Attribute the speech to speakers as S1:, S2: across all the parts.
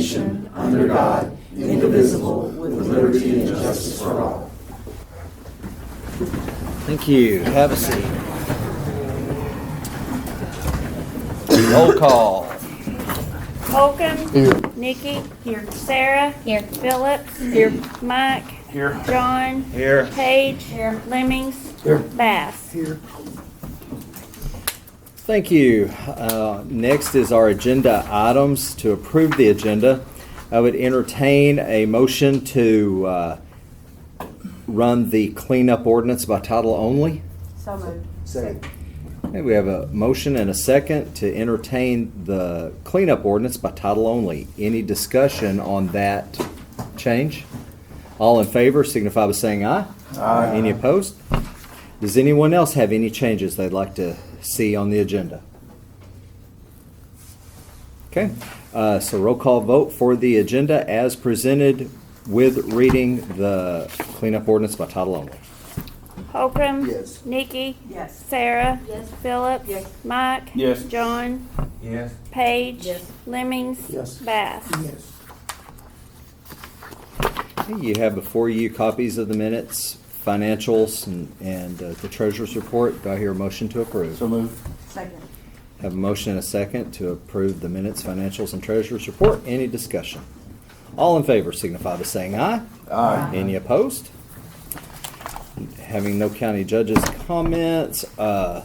S1: nation, under God, indivisible, with liberty and justice for all.
S2: Thank you. Have a seat. Roll call.
S3: Holcomb.
S1: Here.
S3: Nikki. Here. Sarah.
S4: Here.
S3: Phillips. Here. Mike.
S2: Here.
S3: John.
S2: Here.
S3: Paige. Here. Lemmings.
S1: Here.
S3: Bass.
S1: Here.
S2: Thank you. Next is our agenda items. To approve the agenda, I would entertain a motion to run the cleanup ordinance by title only.
S3: So moved.
S1: Second.
S2: Okay, we have a motion and a second to entertain the cleanup ordinance by title only. Any discussion on that change? All in favor signify by saying aye.
S1: Aye.
S2: Any opposed? Does anyone else have any changes they'd like to see on the agenda? Okay, so roll call vote for the agenda as presented with reading the cleanup ordinance by title only.
S3: Holcomb.
S1: Yes.
S3: Nikki.
S4: Yes.
S3: Sarah.
S4: Yes.
S3: Phillips.
S4: Yes.
S3: Mike.
S5: Yes.
S3: John.
S5: Yes.
S3: Paige.
S4: Yes.
S3: Lemmings.
S1: Yes.
S3: Bass.
S1: Yes.
S2: Okay, you have before you copies of the minutes, financials, and the treasurer's report. Do I hear a motion to approve?
S5: So moved.
S4: Second.
S2: Have a motion and a second to approve the minutes, financials, and treasurer's report. Any discussion? All in favor signify by saying aye.
S5: Aye.
S2: Any opposed? Having no county judges' comments, are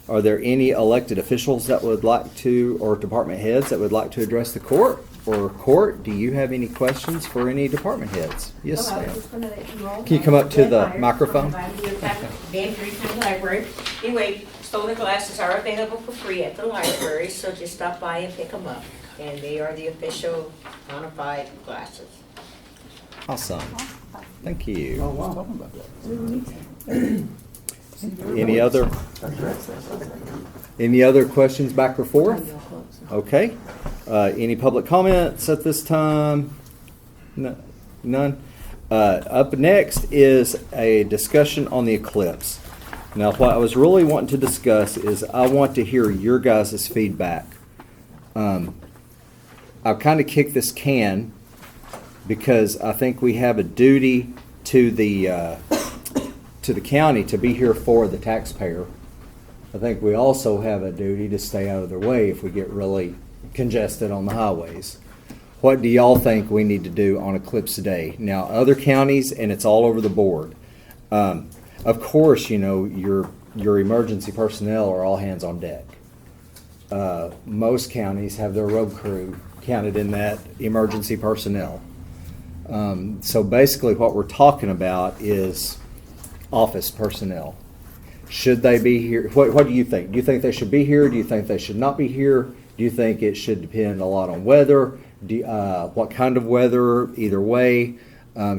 S2: there any elected officials that would like to, or department heads that would like to address the court? Or court, do you have any questions for any department heads? Yes, ma'am. Can you come up to the microphone?
S6: Van County Library. Anyway, stolen glasses are available for free at the library, so just stop by and pick them up. And they are the official bona-fide glasses.
S2: Awesome. Thank you.
S1: Oh, wow. Talking about that.
S2: Any other questions back or forth? Okay. Any public comments at this time? No, none. Up next is a discussion on the Eclipse. Now, what I was really wanting to discuss is I want to hear your guys' feedback. I've kind of kicked this can because I think we have a duty to the county to be here for the taxpayer. I think we also have a duty to stay out of their way if we get really congested on the highways. What do y'all think we need to do on Eclipse Day? Now, other counties, and it's all over the board. Of course, you know, your emergency personnel are all hands on deck. Most counties have their road crew counted in that emergency personnel. So basically what we're talking about is office personnel. Should they be here? What do you think? Do you think they should be here? Do you think they should not be here? Do you think it should depend a lot on weather? What kind of weather? Either way.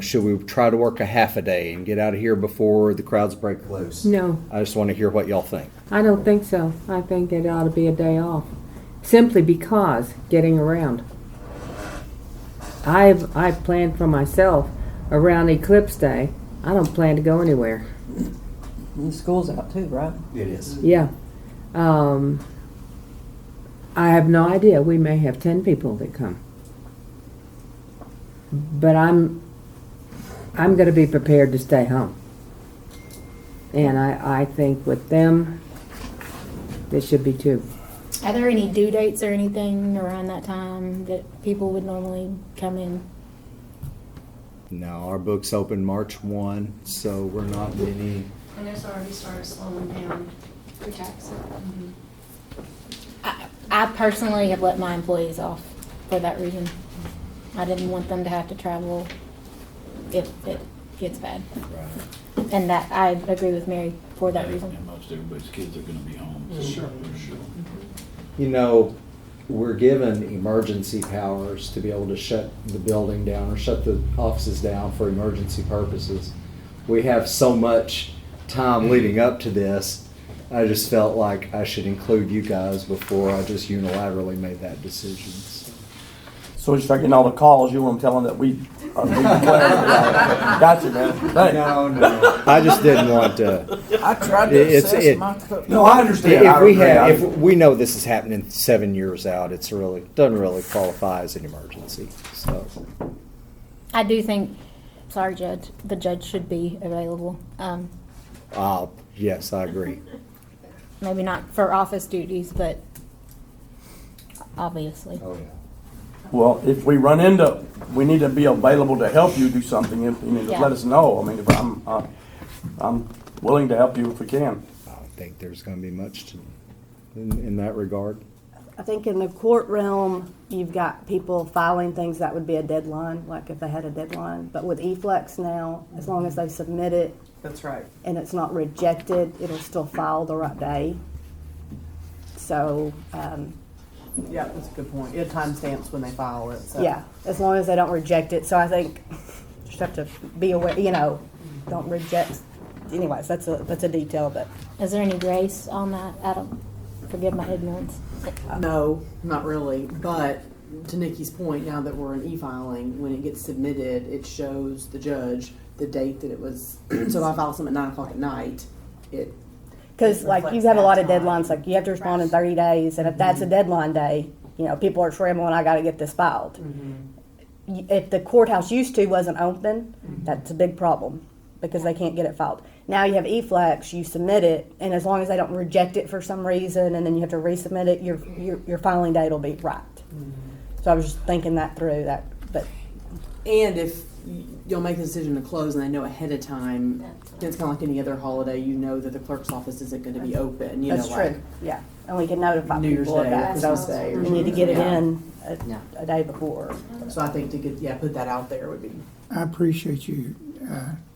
S2: Should we try to work a half a day and get out of here before the crowds break loose?
S7: No,
S2: I just want to hear what y'all think.
S7: I don't think so. I think it ought to be a day off. Simply because getting around. I've planned for myself around Eclipse Day. I don't plan to go anywhere.
S4: And school's out too, right?
S1: It is.
S7: Yeah. I have no idea. We may have 10 people that come. But I'm going to be prepared to stay home. And I think with them, there should be too.
S4: Are there any due dates or anything around that time that people would normally come in?
S2: No, our books open March 1, so we're not many.
S8: And it's already started slowing down for taxes.
S4: I personally have let my employees off for that reason. I didn't want them to have to travel if it gets bad.
S2: Right.
S4: And that, I agree with Mary for that reason.
S5: And most everybody's kids are gonna be home. So
S1: Sure.
S5: for sure.
S2: You know, we're given emergency powers to be able to shut the building down or shut the offices down for emergency purposes. We have so much time leading up to this. I just felt like I should include you guys before I just unilaterally made that decision.
S9: So we start getting all the calls, you want them telling that we are being declared. Gotcha, man. Thanks.
S2: No. I just didn't want to.
S5: I tried to
S2: It's-
S5: assess
S2: it-
S5: my cook.
S9: No, I understand.
S2: If we know this is happening 7 years out, it's really, doesn't really qualify as an emergency, so.
S4: I do think, sorry, Judge, the judge should be available.
S2: Yes, I agree.
S4: Maybe not for office duties, but obviously.
S2: Oh, yeah.
S9: Well, if we run into, we need to be available to help you do something, you need to
S4: Yeah.
S9: let us know. I mean, if I'm willing to help you if we can.
S2: I don't think there's gonna be much in that regard.
S10: I think in the court realm, you've got people filing things that would be a deadline, like if they had a deadline. But with eFlex now, as long as they submit it
S1: That's right.
S10: and it's not rejected, it'll still file the right day. So,
S1: Yeah, that's a good point. It timestamps when they file it, so.
S10: yeah, as long as they don't reject it. So I think you just have to be aware, don't reject. Anyways, that's a detail, but
S4: Is there any grace on that? Adam, forgive my ignorance.
S1: No, not really. But to Nikki's point, now that we're in e-filing, when it gets submitted, it shows the judge the date that it was. So if I file something at 9 o'clock at night, it.
S10: because like you
S1: reflects
S10: have a lot
S1: that
S10: of
S1: time.
S10: deadlines, like you have to respond in 30 days, and if that's a deadline day, people are scrambling, I got to get this filed. If the courthouse used to wasn't open, that's a big problem because they can't get it filed. Now you have eFlex, you submit it, and as long as they don't reject it for some reason, and then you have to resubmit it, your filing date will be right. So I was just thinking that through. But
S1: And if you'll make the decision to close and they know ahead of time, it's kind of like any other holiday, you know that the clerk's office isn't going to be open.
S10: that's true. Yeah, and we can notify
S1: New Year's
S10: people of
S1: Day,
S10: that.
S1: Christmas Day. or
S10: You need to get it
S1: something.
S10: in a day before.
S1: So I think to get, put that out there would be.
S11: I appreciate you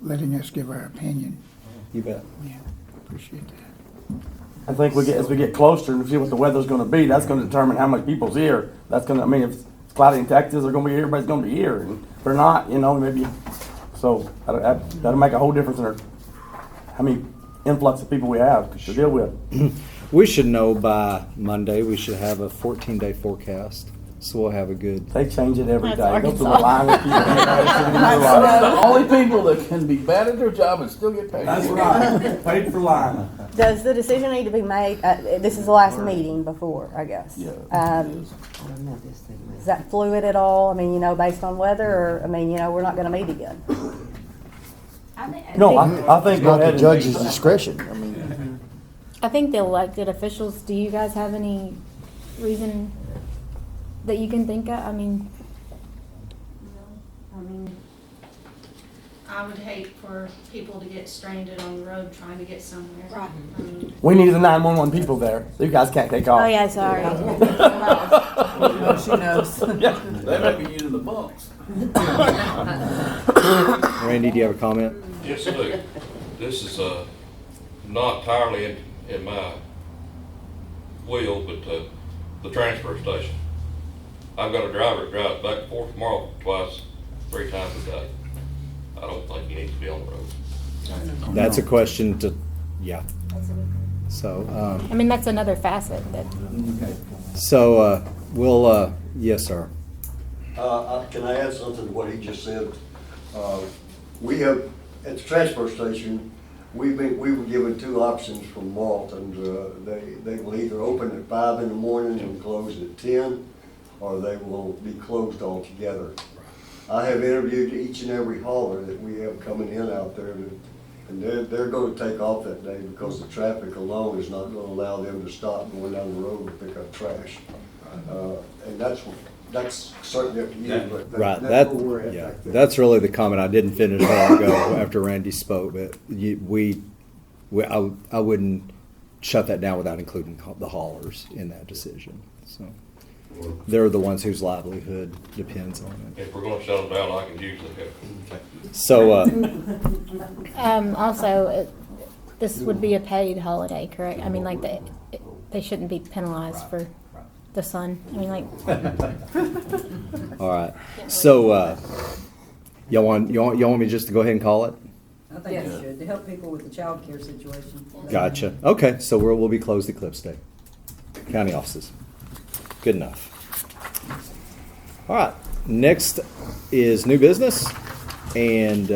S11: letting us give our opinion.
S2: You bet.
S11: Yeah, appreciate that.
S9: I think as we get closer and see what the weather's gonna be, that's gonna determine how much people's here. That's gonna, if it's cloudy in Texas, they're gonna be here, everybody's gonna be here. And if they're not, maybe, so that'll make a whole difference in how many influx of people we have to deal with.
S2: We should know by Monday, we should have a 14-day forecast, so we'll have a good.
S9: They change it every
S4: That's
S9: day. Go through a
S4: Arkansas.
S9: line of people.
S5: That's the only people that can be bad at their job and still get paid.
S9: That's right, paid for line.
S10: Does the decision need to be made? This is the last meeting before, I guess.
S5: Yeah.
S10: Is that fluid at all? Based on weather, or we're not going to meet again.
S9: No, I think go
S12: Not
S9: ahead
S12: the
S9: and.
S12: judge's discretion. I mean,
S4: I think the elected officials, do you guys have any reason that you can think of?
S8: I would hate for people to get stranded on the road trying to get somewhere.
S4: Right.
S8: I mean,
S9: We need the 911 people there. You guys can't take off.
S4: Oh, yeah, sorry.
S1: Oh, she knows.
S5: They may be using the bunks.
S2: Randy, do you have a comment?
S13: Yes, I do. This is not entirely in my wheel, but the transfer station. I've got a driver that drives back and forth tomorrow twice, 3 times a day. I don't think he needs to be on the road.
S2: That's a question yeah. So,
S4: That's another facet that,
S2: we'll, yes, sir.
S12: can I add something to what he just said? We have, at the transfer station, we were given 2 options from Malt, and they will either open at 5 in the morning and close at 10, or they will be closed altogether. I have interviewed each and every hauler that we have coming in out there, and they're going to take off that day because the traffic alone is not going to allow them to stop going down the road to pick up trash. And that's certainly up to you, but
S2: Right,
S12: that's where we're at back there.
S2: that's really the comment. I didn't finish a while ago after Randy spoke, but I wouldn't shut that down without including the haulers in that decision, so. They're the ones whose livelihood depends on it.
S13: If we're gonna shut them down, I can use the help.
S2: So,
S4: also, this would be a paid holiday, correct? They shouldn't be penalized for the sun.
S2: all right. So, y'all want me just to go ahead and call it?
S1: I think you should, to help people with the child care situation.
S2: Gotcha. Okay, so we'll be closed Eclipse Day. County offices. Good enough. All right. Next is new business, and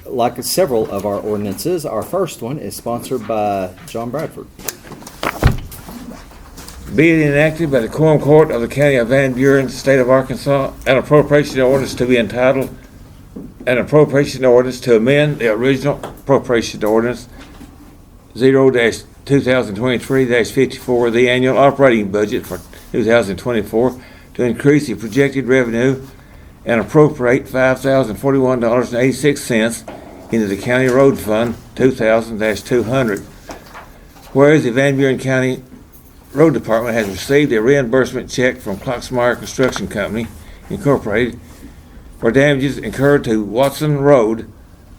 S2: like several of our ordinances, our first one is sponsored by John Bradford.
S14: Be it enacted by the Quorum Court of the County of Van Buren, State of Arkansas, an appropriation ordinance to be entitled, an appropriation ordinance to amend the original appropriation ordinance 0-2023-54, the annual operating budget for 2024, to increase the projected revenue and appropriate $5,041.86 into the County Road Fund 2000-200. Whereas the Van Buren County Road Department has received a reimbursement check from Klausmeyer Construction Company, Incorporated, for damages incurred to Watson Road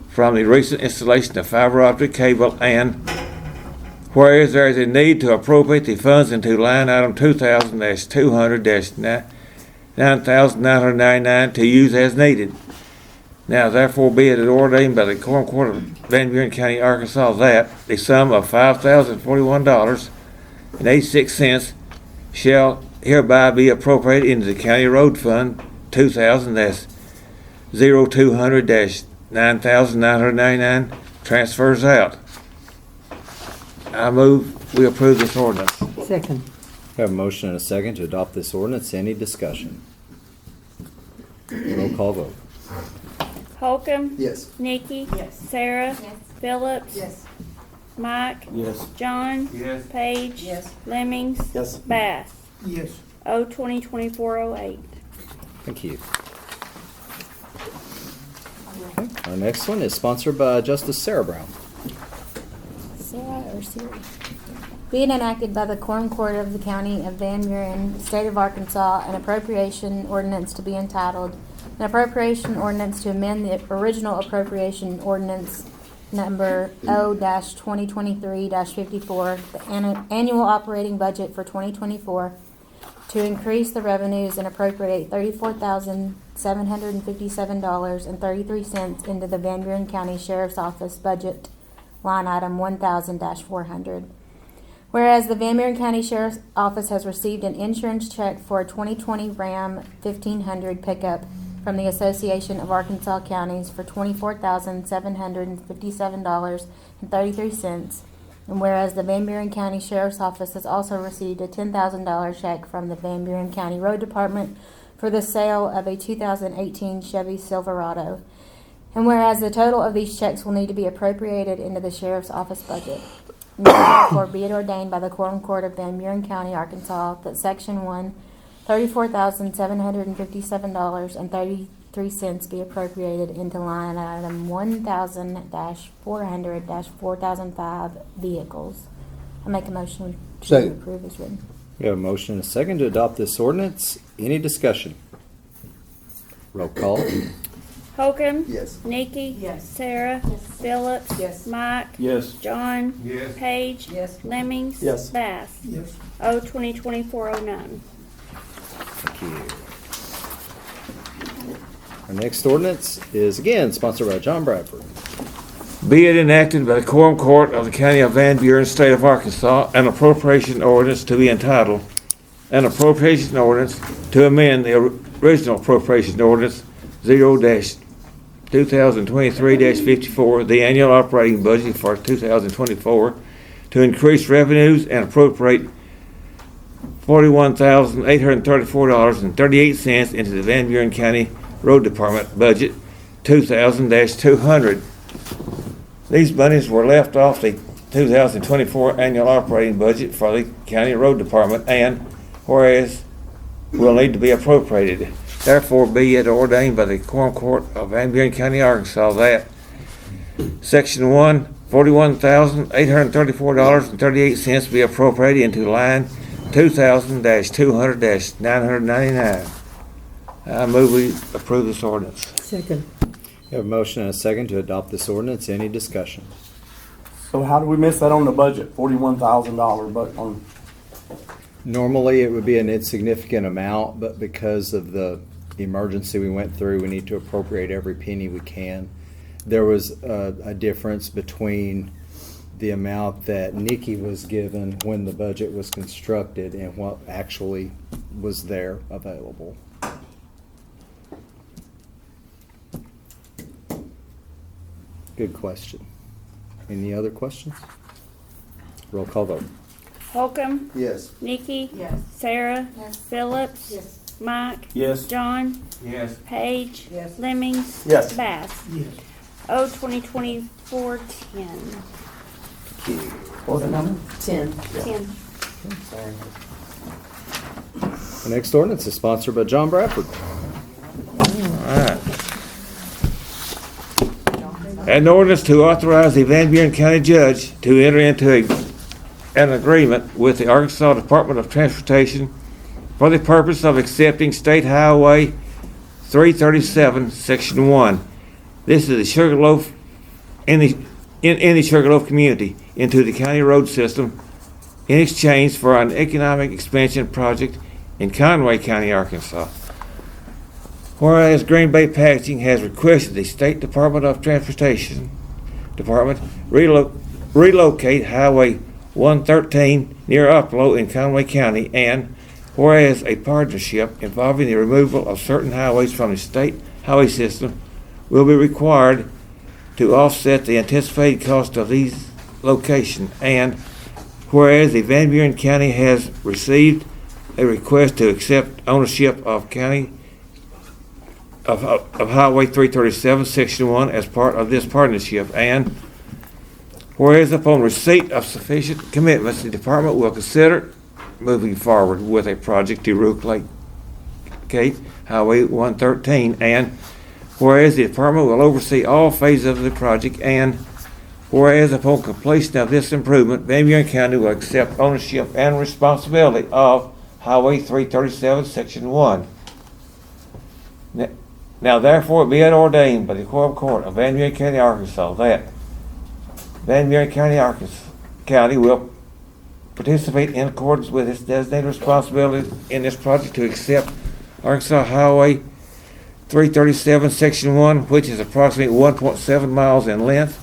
S14: from the recent installation of fiber optic cable, and whereas there is a need to appropriate the funds into line item 2000-200-9,999 to use as needed. Now therefore be it ordained by the Quorum Court of Van Buren County, Arkansas, that the sum of $5,041.86 shall hereby be appropriated into the County Road Fund 2000-0200-9,999 transfers out. I move we approve this ordinance.
S7: Second.
S2: We have a motion and a second to adopt this ordinance. Any discussion? Roll call vote.
S3: Holcomb.
S5: Yes.
S3: Nikki.
S8: Yes.
S3: Sarah.
S8: Yes.
S3: Phillips.
S8: Yes.
S3: Mike.
S9: Yes.
S3: John.
S14: Yes.
S3: Paige.
S8: Yes.
S3: Lemmings.
S9: Yes.
S3: Bass.
S11: Yes.
S3: O 2024-08.
S2: Thank you. Okay. Our next one is sponsored by Justice Sarah Brown.
S4: Sarah or Siri? Being enacted by the Quorum Court of the County of Van Buren, State of Arkansas, an appropriation ordinance to be entitled, an appropriation ordinance to amend the original appropriation ordinance number O-2023-54, the annual operating budget for 2024, to increase the revenues and appropriate $34,757.33 into the Van Buren County Sheriff's Office budget line item 1000-400. Whereas the Van Buren County Sheriff's Office has received an insurance check for a 2020 Ram 1500 pickup from the Association of Arkansas Counties for $24,757.33. And whereas the Van Buren County Sheriff's Office has also received a $10,000 check from the Van Buren County Road Department for the sale of a 2018 Chevy Silverado. And whereas the total of these checks will need to be appropriated into the Sheriff's Office budget. Now therefore be it ordained by the Quorum Court of Van Buren County, Arkansas, that Section 1, $34,757.33 be appropriated into line item 1000-400-4005 vehicles. I make a motion to
S5: Second.
S4: approve as written.
S2: We have a motion and a second to adopt this ordinance. Any discussion? Roll call.
S3: Holcomb.
S5: Yes.
S3: Nikki.
S8: Yes.
S3: Sarah.
S8: Yes.
S3: Phillips.
S8: Yes.
S3: Mike.
S9: Yes.
S3: John.
S14: Yes.
S3: Paige.
S8: Yes.
S3: Lemmings.
S9: Yes.
S3: Bass.
S11: Yes.
S3: O 2024-09.
S2: Thank you. Our next ordinance is again sponsored by John Bradford.
S14: Be it enacted by the Quorum Court of the County of Van Buren, State of Arkansas, an appropriation ordinance to be entitled, an appropriation ordinance to amend the original appropriation ordinance 0-2023-54, the annual operating budget for 2024, to increase revenues and appropriate $41,834.38 into the Van Buren County Road Department budget 2000-200. These monies were left off the 2024 annual operating budget for the County Road Department, and whereas will need to be appropriated. Therefore be it ordained by the Quorum Court of Van Buren County, Arkansas, that Section 1, $41,834.38 be appropriated into line 2000-200-999. I move we approve this ordinance.
S7: Second.
S2: We have a motion and a second to adopt this ordinance. Any discussion?
S9: So how do we miss that on the budget? $41,000, but on.
S2: Normally, it would be an insignificant amount, but because of the emergency we went through, we need to appropriate every penny we can. There was a difference between the amount that Nikki was given when the budget was constructed and what actually was there available. Good question. Any other questions? Roll call vote.
S3: Holcomb,
S2: Yes.
S3: Nikki,
S10: Yes.
S3: Sarah,
S4: Yes.
S3: Phillips,
S10: Yes.
S3: Mike,
S9: Yes.
S3: John,
S14: Yes.
S3: Paige,
S10: Yes.
S3: Lemmings,
S9: Yes.
S3: Bass.
S11: Yes.
S3: O 2024-10.
S9: What was the number?
S1: 10.
S3: 10.
S2: The next ordinance is sponsored by John Bradford.
S14: Alright. An ordinance to authorize the Van Buren County Judge to enter into an agreement with the Arkansas Department of Transportation for the purpose of accepting State Highway 337, Section 1. This is the Sugarloaf, in the Sugarloaf community, into the county road system in exchange for an economic expansion project in Conway County, Arkansas. Whereas Green Bay Packaging has requested the State Department of Transportation Department relocate Highway 113 near Uplow in Conway County, and whereas a partnership involving the removal of certain highways from the state highway system will be required to offset the anticipated cost of these locations, and whereas the Van Buren County has received a request to accept ownership of Highway 337, Section 1 as part of this partnership, and whereas upon receipt of sufficient commitments, the department will consider moving forward with a project to relocate Highway 113, and whereas the department will oversee all phases of the project, and whereas upon completion of this improvement, Van Buren County will accept ownership and responsibility of Highway 337, Section 1. Now therefore be it ordained by the Quorum Court of Van Buren County, Arkansas, that Van Buren County will participate in accordance with its designated responsibility in this project to accept Arkansas Highway 337, Section 1, which is approximately 1.7 miles in length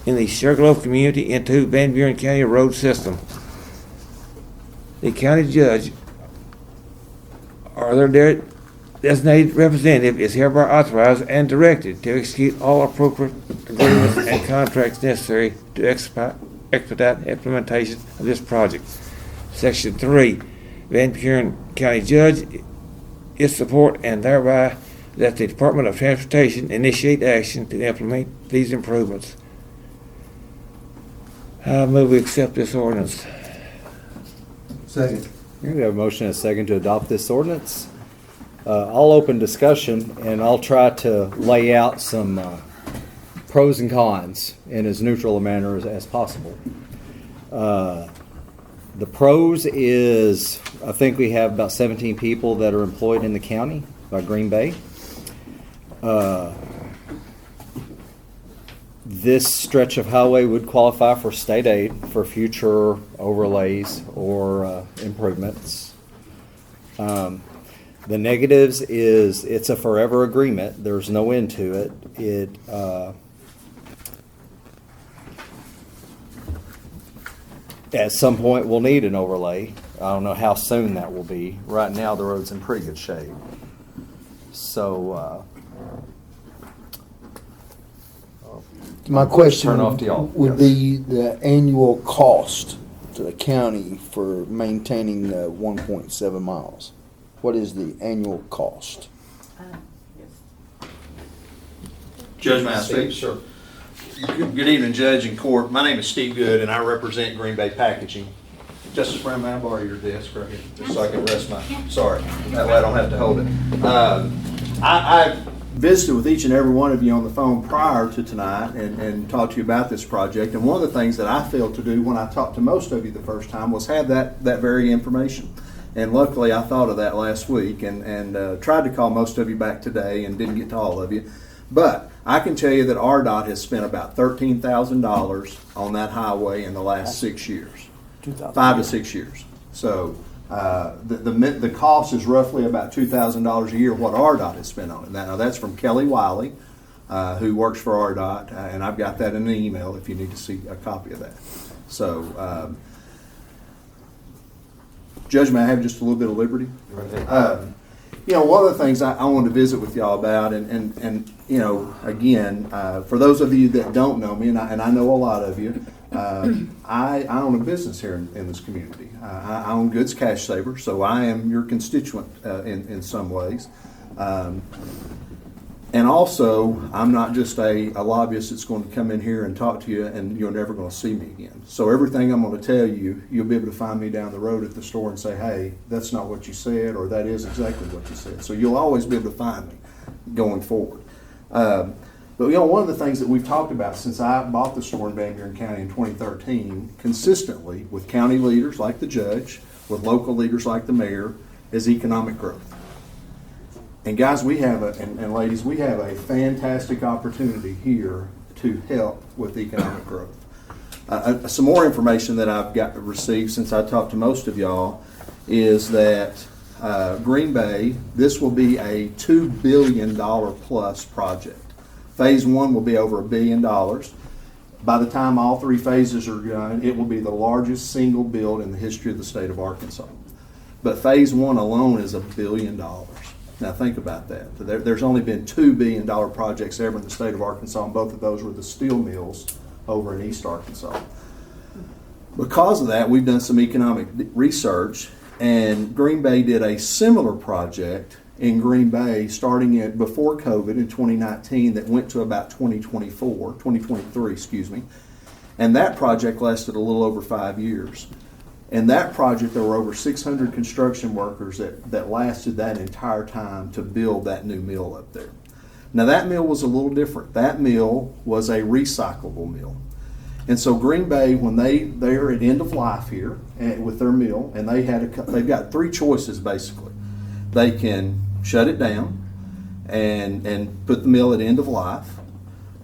S14: in the Sugarloaf community, into Van Buren County road system. The county judge or their designated representative is hereby authorized and directed to execute all appropriate agreements and contracts necessary to expedite implementation of this project. Section 3, Van Buren County Judge is support and thereby that the Department of Transportation initiate action to implement these improvements. I move we accept this ordinance.
S12: Second.
S2: We have a motion and a second to adopt this ordinance. I'll open discussion and I'll try to lay out some pros and cons in as neutral a manner as possible. The pros is I think we have about 17 people that are employed in the county by Green Bay. This stretch of highway would qualify for state aid for future overlays or improvements. The negatives is it's a forever agreement. There's no end to it. At some point we'll need an overlay. I don't know how soon that will be. Right now the road's in pretty good shape. So
S15: my question
S2: turn off to y'all.
S15: would be the annual cost to the county for maintaining the 1.7 miles. What is the annual cost?
S16: Judge, may I speak? Sure. Good evening, Judge and Court. My name is Steve Good, and I represent Green Bay Packaging. Justice Brown, may I borrow your desk right here, just so I can rest my, sorry, that way I don't have to hold it. I visited with each and every one of you on the phone prior to tonight and talked to you about this project, and one of the things that I failed to do when I talked to most of you the first time was have that very information. And luckily I thought of that last week and tried to call most of you back today and didn't get to all of you. But I can tell you that RDOT has spent about $13,000 on that highway in the last 6 years, 5 to 6 years. So the cost is roughly about $2,000 a year what RDOT has spent on it. Now that's from Kelly Wiley. who works for RDOT, and I've got that in an email if you need to see a copy of that. So, Judge, may I have just a little bit of liberty? You know, one of the things I wanted to visit with y'all about, and you know, again, for those of you that don't know me, and I know a lot of you, I own a business here in this community. I own Goods Cash Saver, so I am your constituent in some ways. And also, I'm not just a lobbyist that's going to come in here and talk to you and you're never going to see me again. So everything I'm going to tell you, you'll be able to find me down the road at the store and say, hey, that's not what you said, or that is exactly what you said. So you'll always be able to find me going forward. But you know, one of the things that we've talked about since I bought the store in Van Buren County in 2013, consistently with county leaders like the judge, with local leaders like the mayor, is economic growth. And guys, we have and ladies, we have a fantastic opportunity here to help with economic growth. Some more information that I've got received since I talked to most of y'all is that Green Bay, this will be a $2 billion plus project. Phase 1 will be over $1 billion. By the time all 3 phases are done, it will be the largest single build in the history of the state of Arkansas. But phase 1 alone is $1 billion. Now think about that. There's only been $2 billion projects ever in the state of Arkansas, and both of those were the steel mills over in East Arkansas. Because of that, we've done some economic research, and Green Bay did a similar project in Green Bay starting before COVID in 2019 that went to about 2023, excuse me. And that project lasted a little over 5 years. And that project, there were over 600 construction workers that lasted that entire time to build that new mill up there. Now that mill was a little different. That mill was a recyclable mill. And so Green Bay, when they're at end of life here with their mill, and they've got 3 choices basically. They can shut it down and put the mill at end of life.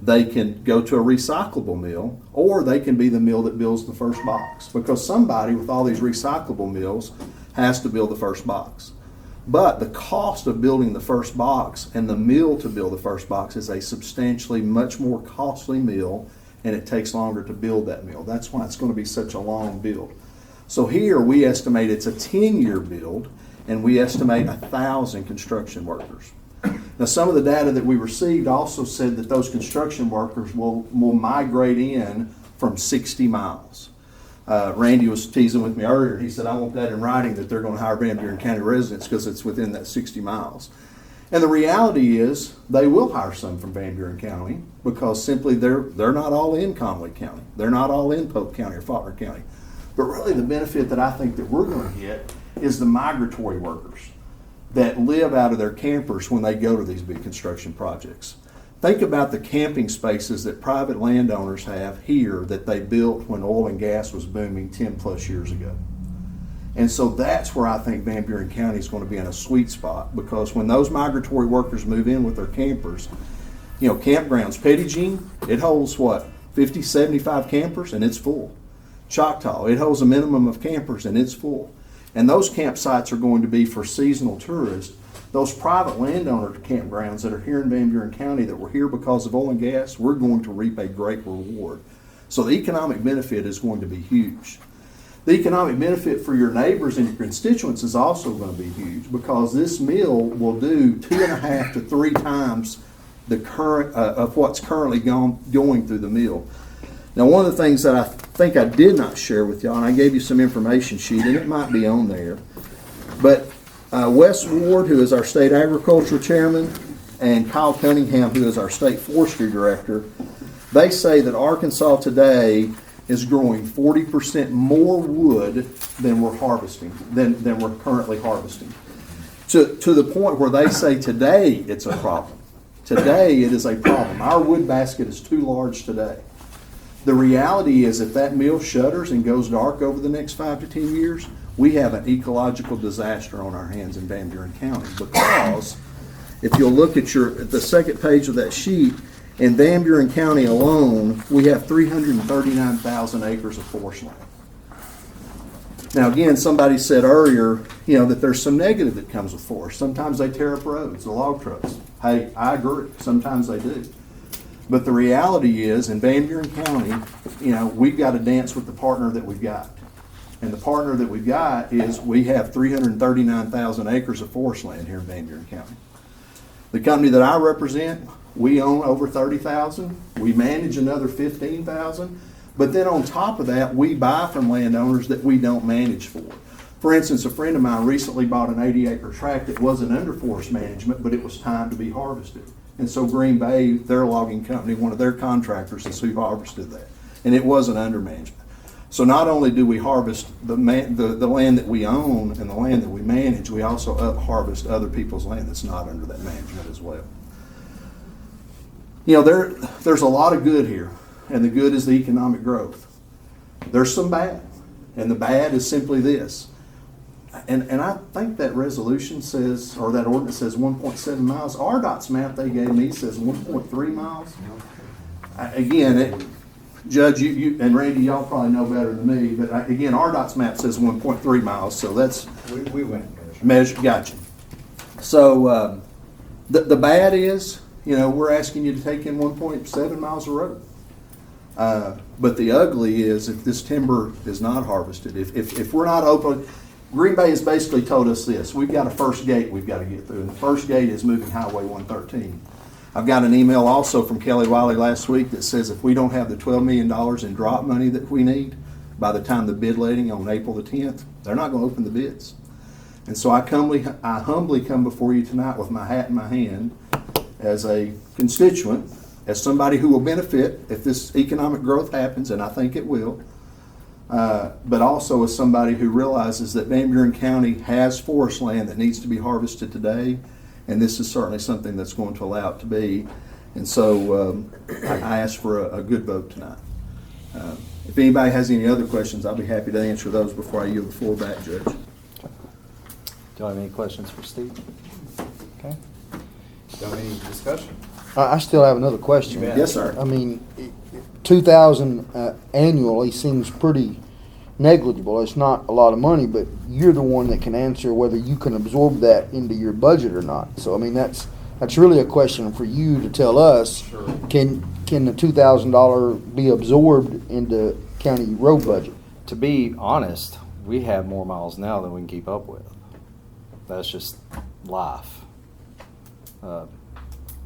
S16: They can go to a recyclable mill, or they can be the mill that builds the first box, because somebody with all these recyclable mills has to build the first box. But the cost of building the first box and the mill to build the first box is a substantially much more costly mill, and it takes longer to build that mill. That's why it's going to be such a long build. So here we estimate it's a 10-year build, and we estimate 1,000 construction workers. Now, some of the data that we received also said that those construction workers will migrate in from 60 miles. Randy was teasing with me earlier. He said, I want that in writing that they're going to hire Van Buren County residents because it's within that 60 miles. And the reality is they will hire some from Van Buren County because simply they're not all in Conway County. They're not all in Polk County or Faulkner County. But really the benefit that I think that we're going to get is the migratory workers that live out of their campers when they go to these big construction projects. Think about the camping spaces that private landowners have here that they built when oil and gas was booming 10 plus years ago. And so that's where I think Van Buren County is going to be in a sweet spot, because when those migratory workers move in with their campers, you know, campgrounds, Pettigene, it holds what, 50, 75 campers and it's full. Choctaw, it holds a minimum of campers and it's full. And those campsites are going to be for seasonal tourists. Those private landowner campgrounds that are here in Van Buren County that were here because of oil and gas, we're going to reap a great reward. So the economic benefit is going to be huge. The economic benefit for your neighbors and your constituents is also going to be huge, because this mill will do 2.5 to 3 times the current of what's currently going through the mill. Now, one of the things that I think I did not share with y'all, and I gave you some information sheet, and it might be on there, but Wes Ward, who is our state agriculture chairman, and Kyle Cunningham, who is our state forestry director, they say that Arkansas today is growing 40% more wood than we're harvesting, than we're currently harvesting. To the point where they say today it's a problem. Today it is a problem. Our wood basket is too large today. The reality is, if that mill shutters and goes dark over the next 5 to 10 years, we have an ecological disaster on our hands in Van Buren County. Because if you'll look at the second page of that sheet, in Van Buren County alone, we have 339,000 acres of forest land. Now again, somebody said earlier, that there's some negative that comes with forest. Sometimes they tear up roads, the log trucks. Hey, I agree. Sometimes they do. But the reality is, in Van Buren County, you know, we've got to dance with the partner that we've got. And the partner that we've got is we have 339,000 acres of forest land here in Van Buren County. The company that I represent, we own over 30,000. We manage another 15,000. But then on top of that, we buy from landowners that we don't manage for. For instance, a friend of mine recently bought an 80-acre tract that wasn't under forest management, but it was time to be harvested. And so Green Bay, their logging company, one of their contractors, is who harvested that. And it wasn't under management. So not only do we harvest the land that we own and the land that we manage, we also harvest other people's land that's not under that management as well. You know, there's a lot of good here, and the good is the economic growth. There's some bad, and the bad is simply this. And I think that resolution says, or that ordinance says 1.7 miles. RDOT's map they gave me says 1.3 miles. Again, Judge, you and Randy, y'all probably know better than me, but again, RDOT's map says 1.3 miles, so that's
S2: We went
S16: measure. Gotcha. So the bad is, you know, we're asking you to take in 1.7 miles of road. But the ugly is if this timber is not harvested, if we're not open. Green Bay has basically told us this: we've got a first gate we've got to get through, and the first gate is moving Highway 113. I've got an email also from Kelly Wiley last week that says if we don't have the $12 million in drop money that we need by the time the bid letting on April the 10th, they're not going to open the bids. And so I humbly come before you tonight with my hat in my hand as a constituent, as somebody who will benefit if this economic growth happens, and I think it will, but also as somebody who realizes that Van Buren County has forest land that needs to be harvested today. And this is certainly something that's going to allow it to be. And so I ask for a good vote tonight. If anybody has any other questions, I'll be happy to answer those before I yield the floor back, Judge.
S2: Do I have any questions for Steve? Okay. Do you have any discussion?
S15: I still have another question.
S16: Yes, sir.
S15: I mean, 2,000 annually seems pretty negligible. It's not a lot of money, but you're the one that can answer whether you can absorb that into your budget or not. So I mean, that's really a question for you to tell us.
S2: Sure.
S15: Can the $2,000 be absorbed into county road budget?
S2: To be honest, we have more miles now than we can keep up with. That's just life. I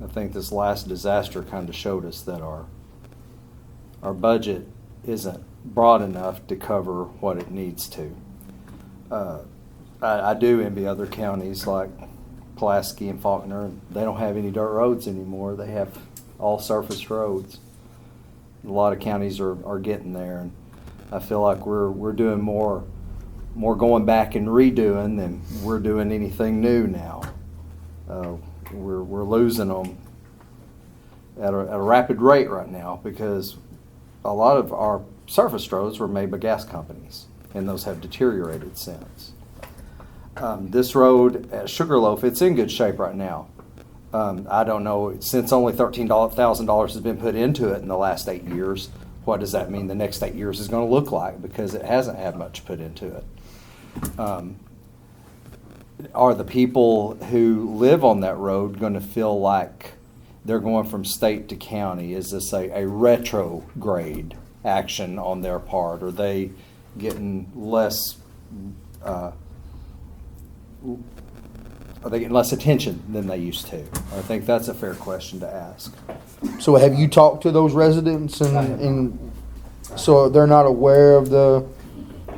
S2: think this last disaster kind of showed us that our budget isn't broad enough to cover what it needs to. I do envy other counties like Pulaski and Faulkner. They don't have any dirt roads anymore. They have all surface roads. A lot of counties are getting there, and I feel like we're doing more going back and redoing than we're doing anything new now. We're losing them at a rapid rate right now because a lot of our surface roads were made by gas companies, and those have deteriorated since. This road at Sugarloaf, it's in good shape right now. I don't know, since only $13,000 has been put into it in the last 8 years, what does that mean the next 8 years is going to look like? Because it hasn't had much put into it. Are the people who live on that road going to feel like they're going from state to county? Is this a retrograde action on their part? Are they getting less? Are they getting less attention than they used to? I think that's a fair question to ask.
S15: So have you talked to those residents and so they're not aware of the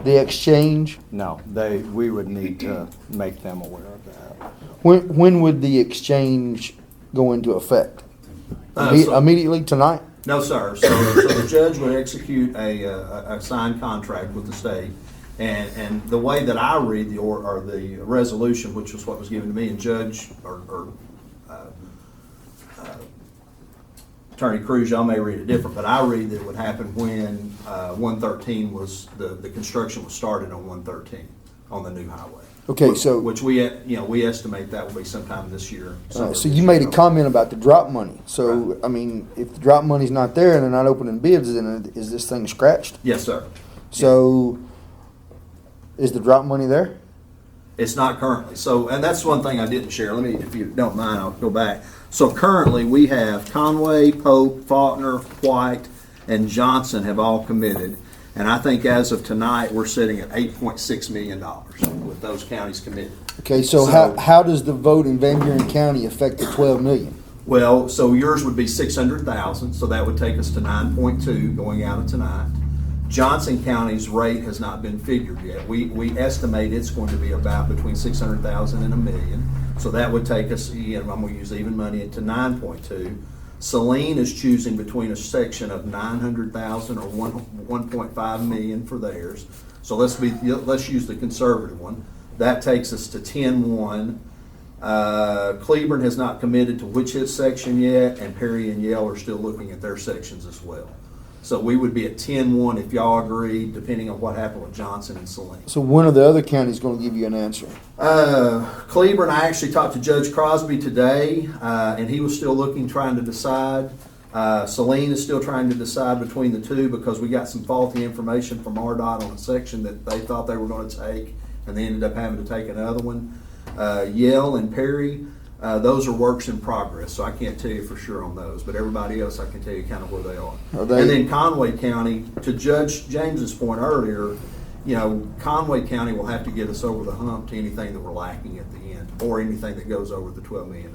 S15: exchange?
S2: No, we would need to make them aware of that.
S15: When would the exchange go into effect? Immediately tonight?
S16: No, sir. So the judge would execute a signed contract with the state. And the way that I read the resolution, which was what was given to me, and Judge or Attorney Cruz, y'all may read it different, but I read that it would happen when 113 was the construction was started on 113 on the new highway.
S15: Okay,
S16: which we estimate that will be sometime this year.
S15: So you made a comment about the drop money. So right. I mean, if the drop money's not there and they're not opening bids, then is this thing scratched?
S16: Yes, sir.
S15: So is the drop money there?
S16: It's not currently. So, and that's one thing I didn't share. Let me, if you don't mind, I'll go back. So currently, we have Conway, Pope, Faulkner, White, and Johnson have all committed. And I think as of tonight, we're sitting at $8.6 million with those counties committed.
S15: Okay, so how does the vote in Van Buren County affect the 12 million?
S16: Well, so yours would be 600,000, so that would take us to 9.2 going out of tonight. Johnson County's rate has not been figured yet. We estimate it's going to be about between 600,000 and $1 million. So that would take us, I'm going to use even money, to 9.2. Saline is choosing between a section of 900,000 or 1.5 million for theirs. So let's use the conservative one. That takes us to 10.1. Cleburne has not committed to which his section yet, and Perry and Yale are still looking at their sections as well. So we would be at 10.1 if y'all agree, depending on what happened with Johnson and Saline.
S15: So when are the other counties going to give you an answer?
S16: Cleburne, I actually talked to Judge Crosby today, and he was still trying to decide. Saline is still trying to decide between the two because we got some faulty information from RDOT on a section that they thought they were going to take, and they ended up having to take another one. Yale and Perry, those are works in progress, so I can't tell you for sure on those, but everybody else I can tell you kind of where they are. And then Conway County, to Judge James's point earlier, Conway County will have to get us over the hump to anything that we're lacking at the end, or anything that goes over the $12 million.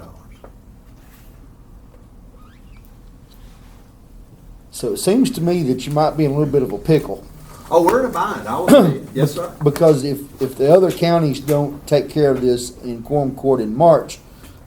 S15: So it seems to me that you might be in a little bit of a pickle.
S16: Oh, we're in a bind, I will tell you. Yes, sir.
S15: Because if the other counties don't take care of this in Quorum Court in March,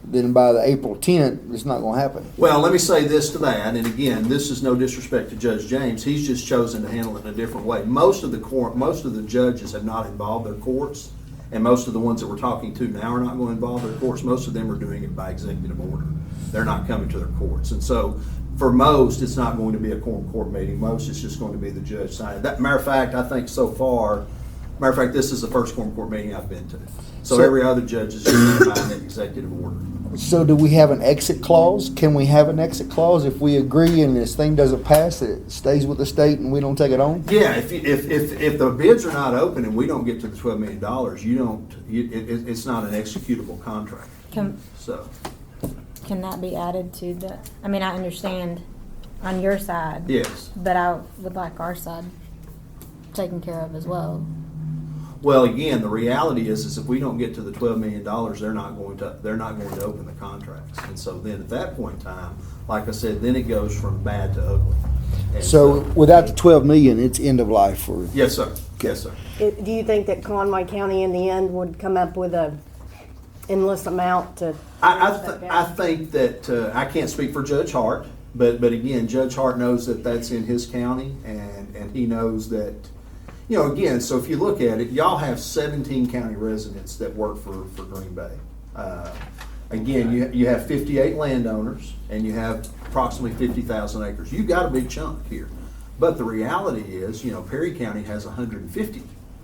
S15: then by the April 10th, it's not going to happen.
S16: Well, let me say this to that, and again, this is no disrespect to Judge James. He's just chosen to handle it in a different way. Most of the judges have not involved their courts, and most of the ones that we're talking to now are not going to involve their courts. Most of them are doing it by executive order. They're not coming to their courts, and so for most, it's not going to be a quorum court meeting. Most, it's just going to be the judge signing. Matter of fact, I think so far. Matter of fact, this is the first quorum court meeting I've been to. So every other judge is just signing an executive order.
S15: So do we have an exit clause? Can we have an exit clause if we agree and this thing doesn't pass, it stays with the state and we don't take it on?
S16: Yeah, if the bids are not open and we don't get to the $12 million, it's not an executable contract.
S4: Can that be added to the, I mean, I understand on your side.
S16: Yes.
S4: But I would like our side taken care of as well.
S16: Well, again, the reality is if we don't get to the $12 million, they're not going to open the contracts. And so then at that point in time, like I said, then it goes from bad to ugly. And
S15: so without the 12 million, it's end of life for.
S16: Yes, sir. Yes, sir.
S10: Do you think that Conway County in the end would come up with a endless amount to?
S16: I think that I can't speak for Judge Hart, but again, Judge Hart knows that that's in his county, and he knows that. Again, so if you look at it, y'all have 17 county residents that work for Green Bay. Again, you have 58 landowners, and you have approximately 50,000 acres. You've got a big chunk here. But the reality is, Perry County has 150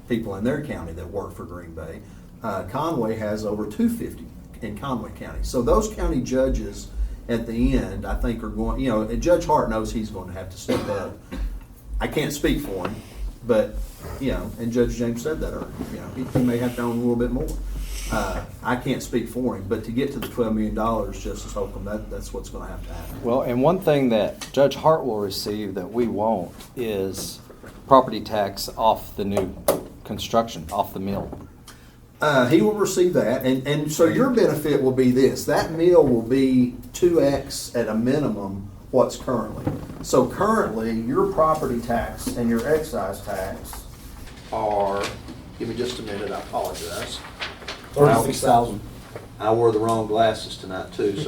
S16: people in their county that work for Green Bay. Conway has over 250 in Conway County. So those county judges at the end, I think, are going, and Judge Hart knows he's going to have to step up. I can't speak for him, but, and Judge James said that earlier, he may have to own a little bit more. I can't speak for him, but to get to the $12 million, Justice Holcomb, that's what's going to have to happen.
S2: Well, and one thing that Judge Hart will receive that we won't is property tax off the new construction, off the mill.
S16: He will receive that, and so your benefit will be this. That mill will be 2x at a minimum what's currently. So currently, your property tax and your excise tax are, give me just a minute, I apologize.
S9: 36,000.
S16: I wore the wrong glasses tonight too,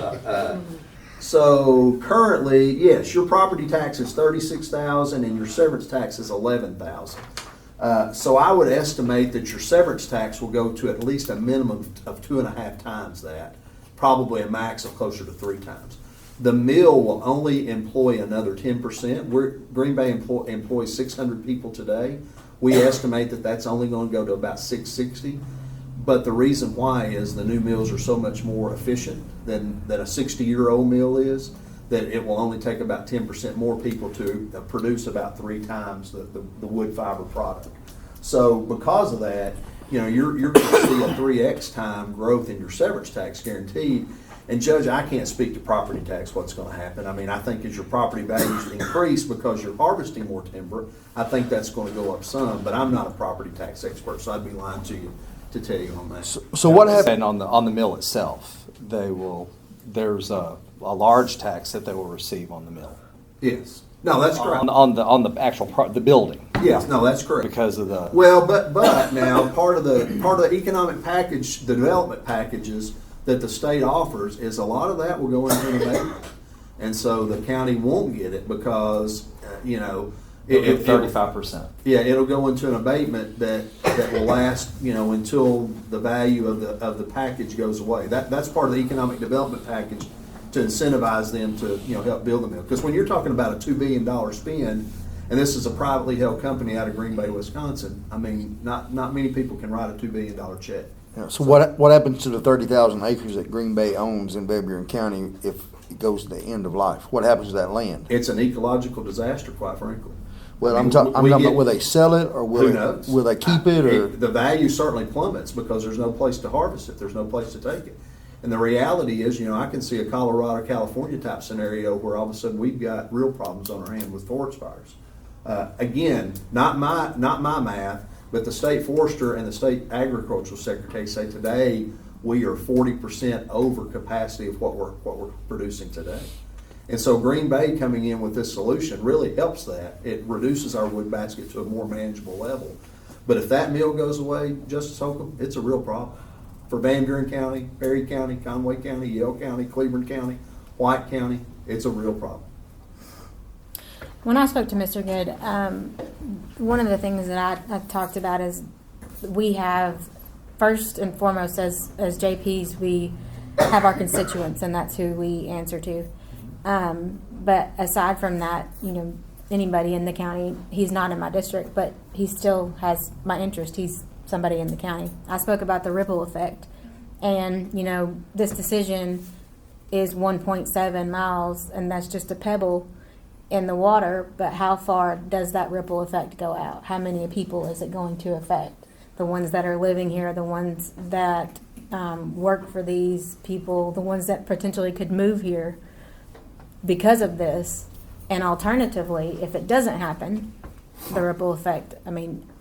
S16: so currently, yes, your property tax is $36,000 and your severance tax is $11,000. So I would estimate that your severance tax will go to at least a minimum of 2.5 times that, probably a max of closer to 3 times. The mill will only employ another 10%. Green Bay employs 600 people today. We estimate that that's only going to go to about 660. But the reason why is the new mills are so much more efficient than a 60-year-old mill is, that it will only take about 10% more people to produce about 3 times the wood fiber product. So because of that, you're going to see a 3x time growth in your severance tax guaranteed. And Judge, I can't speak to property tax, what's gonna happen. I mean, I think as your property values increase because you're harvesting more timber, I think that's gonna go up some, but I'm not a property tax expert, so I'd be lying to you to tell you on that.
S15: So what happened?
S2: And on the mill itself, there's a large tax that they will receive on the mill.
S16: Yes. No, that's correct.
S2: On the actual the building.
S16: Yes, no, that's correct.
S2: Because of the.
S16: Well, but now, part of the economic package, the development packages that the state offers is a lot of that will go into an abatement. And so the county won't get it because,
S2: It 35%.
S16: Yeah, it'll go into an abatement that will last, until the value of the package goes away. That's part of the economic development package to incentivize them to, help build the mill. Because when you're talking about a $2 billion spend, and this is a privately held company out of Green Bay, Wisconsin, I mean, not many people can write a $2 billion check.
S15: Yeah, so what happens to the 30,000 acres that Green Bay owns in Van Buren County if it goes to the end of life? What happens to that land?
S16: It's an ecological disaster, quite frankly.
S15: Well, I'm talking about will they sell it or will they keep it or
S16: the value certainly plummets because there's no place to harvest it. There's no place to take it. And the reality is, I can see a Colorado, California type scenario where all of a sudden we've got real problems on our hand with forest fires. Again, not my math, but the state forester and the state agricultural secretary say today we are 40% over capacity of what we're producing today. And so Green Bay coming in with this solution really helps that. It reduces our wood basket to a more manageable level. But if that mill goes away, Justice Holcomb, it's a real problem. For Van Buren County, Perry County, Conway County, Yale County, Cleveland County, White County, it's a real problem.
S4: When I spoke to Mr. Good, one of the things that I've talked about is we have, first and foremost, as JPs, we have our constituents, and that's who we answer to. But aside from that, anybody in the county, he's not in my district, but he still has my interest. He's somebody in the county. I spoke about the ripple effect, and this decision is 1.7 miles, and that's just a pebble in the water, but how far does that ripple effect go out? How many people is it going to affect? The ones that are living here, the ones that work for these people, the ones that potentially could move here because of this, and alternatively, if it doesn't happen, the ripple effect,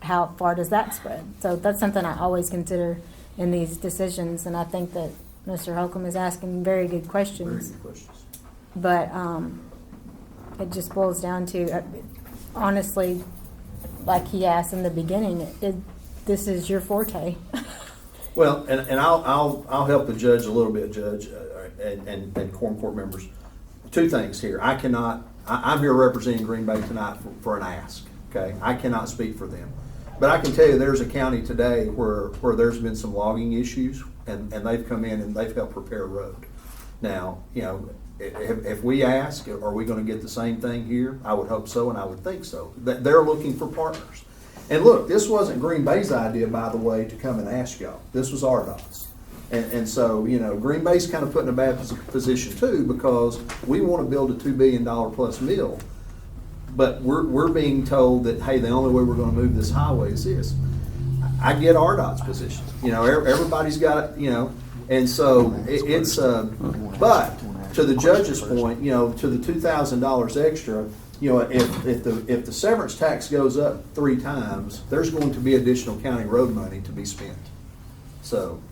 S4: how far does that spread? So that's something I always consider in these decisions, and I think that Mr. Holcomb is asking very good questions.
S16: Very good questions.
S4: But it just boils down to, honestly, like he asked in the beginning, this is your forte.
S16: Well, and I'll help the judge a little bit, Judge, and Quorum Court members. Two things here. I'm here representing Green Bay tonight for an ask, okay? I cannot speak for them. But I can tell you there's a county today where there's been some logging issues, and they've come in and they've helped prepare a road. Now, if we ask, are we going to get the same thing here? I would hope so, and I would think so. They're looking for partners. And look, this wasn't Green Bay's idea, by the way, to come and ask y'all. This was RDOT's. And so, Green Bay's kind of put in a bad position too, because we want to build a $2 billion plus mill, but we're being told that, hey, the only way we're going to move this highway is this. I get RDOT's position. Everybody's got it, and so it's, but to the judge's point, to the $2,000 extra, if the severance tax goes up 3 times, there's going to be additional county road money to be spent. So.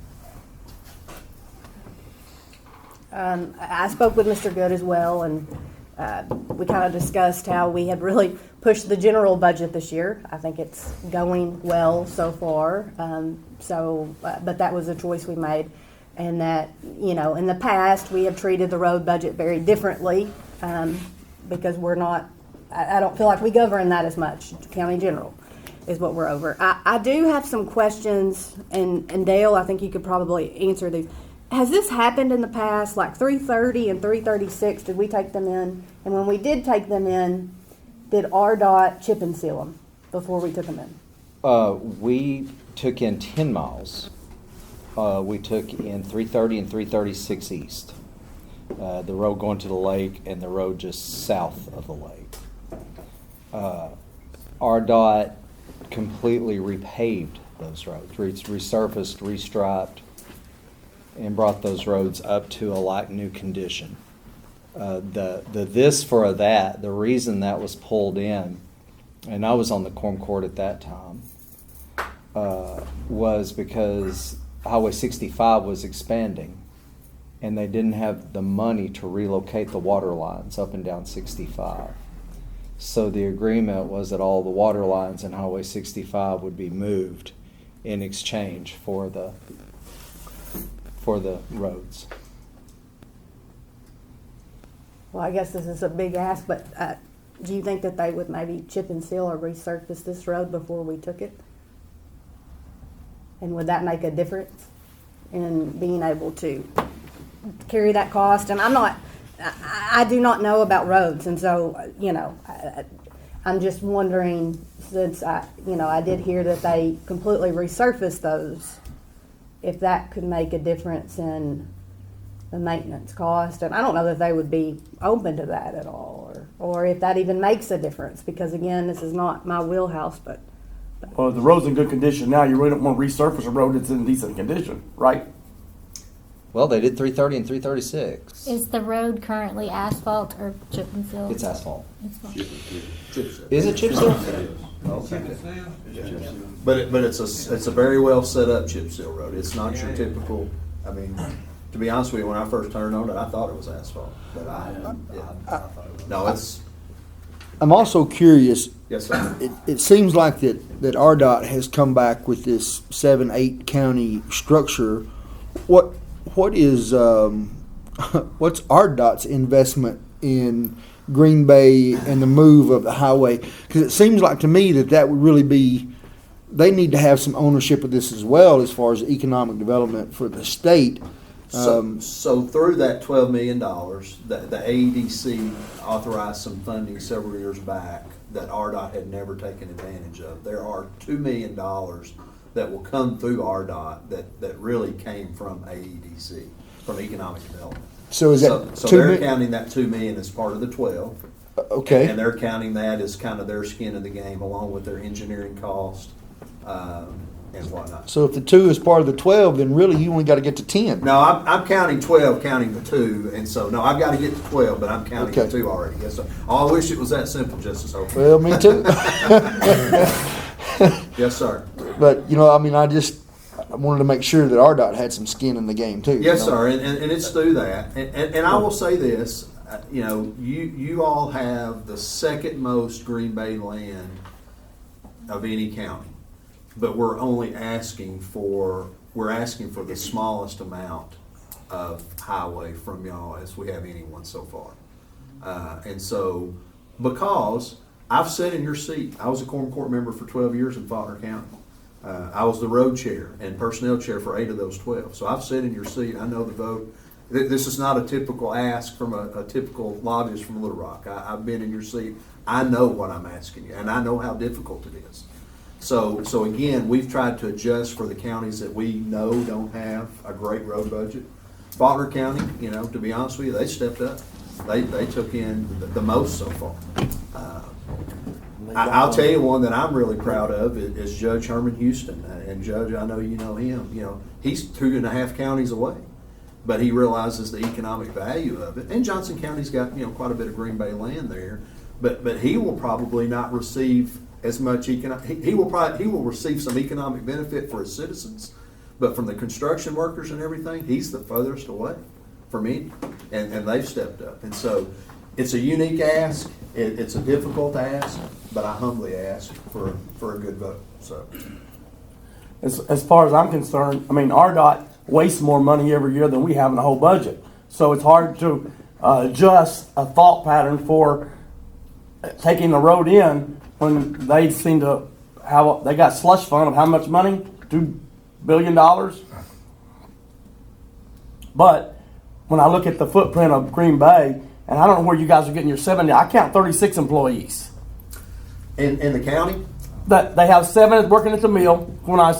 S10: I spoke with Mr. Good as well, and we kind of discussed how we had really pushed the general budget this year. I think it's going well so far. But that was a choice we made, and that in the past we have treated the road budget very differently because we're not. I don't feel like we govern that as much. County general is what we're over. I do have some questions, and Dale, I think you could probably answer these. Has this happened in the past, like 330 and 336, did we take them in? And when we did take them in, did RDOT chip and seal them before we took them in?
S2: We took in 10 miles. We took in 330 and 336 east. The road going to the lake and the road just south of the lake. RDOT completely repaved those roads, resurfaced, restriped. and brought those roads up to a like new condition. The this for a that, the reason that was pulled in, and I was on the Quorum Court at that time, was because Highway 65 was expanding, and they didn't have the money to relocate the water lines up and down 65. So the agreement was that all the water lines in Highway 65 would be moved in exchange for the roads.
S10: Well, I guess this is a big ask, but do you think that they would maybe chip and seal or resurface this road before we took it? And would that make a difference in being able to carry that cost? And I do not know about roads, and so, I'm just wondering, since I did hear that they completely resurfaced those, if that could make a difference in the maintenance cost. And I don't know that they would be open to that at all, or if that even makes a difference, because again, this is not my wheelhouse, but.
S9: Well, the road's in good condition now. You really don't want to resurface a road that's in decent condition, right?
S2: Well, they did 330 and 336.
S4: Is the road currently asphalt or chip and seal?
S2: It's asphalt.
S16: Is
S2: it chip seal?
S16: Okay. But it's a very well set up chip seal road. It's not your typical. I mean, to be honest with you, when I first turned on it, I thought it was asphalt, but no, it's.
S15: I'm also curious.
S16: Yes, sir.
S15: It seems like that RDOT has come back with this 7-8 county structure. What is what's RDOT's investment in Green Bay and the move of the highway? Because it seems like to me that would really be, they need to have some ownership of this as well, as far as economic development for the state.
S16: So through that $12 million, the AEDC authorized some funding several years back that RDOT had never taken advantage of. There are $2 million that will come through RDOT that really came from AEDC, from economic development.
S15: So is that
S16: so they're counting that $2 million as part of the 12.
S15: Okay.
S16: And they're counting that as kind of their skin in the game, along with their engineering cost and whatnot.
S15: So if the 2 is part of the 12, then really you only got to get to 10.
S16: No, I'm counting 12, counting the 2, and so no, I've got to get to 12, but I'm counting the 2 already. Yes, sir. Oh, I wish it was that simple, Justice Hope.
S15: Well, me too.
S16: Yes, sir.
S15: But I wanted to make sure that RDOT had some skin in the game too.
S16: Yes, sir, and it's through that. And I will say this, you all have the second most Green Bay land of any county, but we're only asking for the smallest amount of highway from y'all as we have anyone so far. And so, because I've sat in your seat, I was a Quorum Court member for 12 years in Faulkner County. I was the road chair and personnel chair for 8 of those 12. So I've sat in your seat. I know the vote. This is not a typical ask from a typical lobbyist from Little Rock. I've been in your seat. I know what I'm asking you, and I know how difficult it is. So again, we've tried to adjust for the counties that we know don't have a great road budget. Faulkner County, to be honest with you, they stepped up. They took in the most so far. I'll tell you one that I'm really proud of is Judge Herman Houston. And Judge, I know you know him. He's 2.5 counties away, but he realizes the economic value of it. And Johnson County's got quite a bit of Green Bay land there, but he will probably not receive as much he will receive some economic benefit for his citizens, but from the construction workers and everything, he's the furthest away from me, and they've stepped up. And so it's a unique ask. It's a difficult ask, but I humbly ask for a good vote. So,
S9: As far as I'm concerned, RDOT wastes more money every year than we have in the whole budget. So it's hard to adjust a thought pattern for taking the road in when they seem to have, they got slush fund of how much money? $2 billion. But when I look at the footprint of Green Bay, and I don't know where you guys are getting your 70. I count 36 employees.
S16: In the county?
S9: That they have 7 working at the mill. When I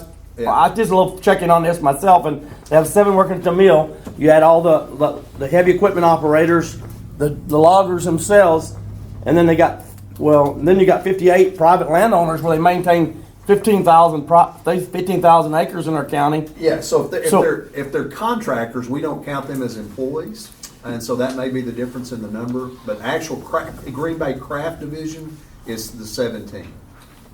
S9: did a little checking on this myself, and they have 7 working at the mill. You had all the heavy equipment operators, the loggers themselves, and then you got 58 private landowners where they maintain 15,000 acres in our county.
S16: Yeah, so
S9: So-
S16: if they're contractors, we don't count them as employees, and so that may be the difference in the number. But actual Green Bay Craft Division is the 17.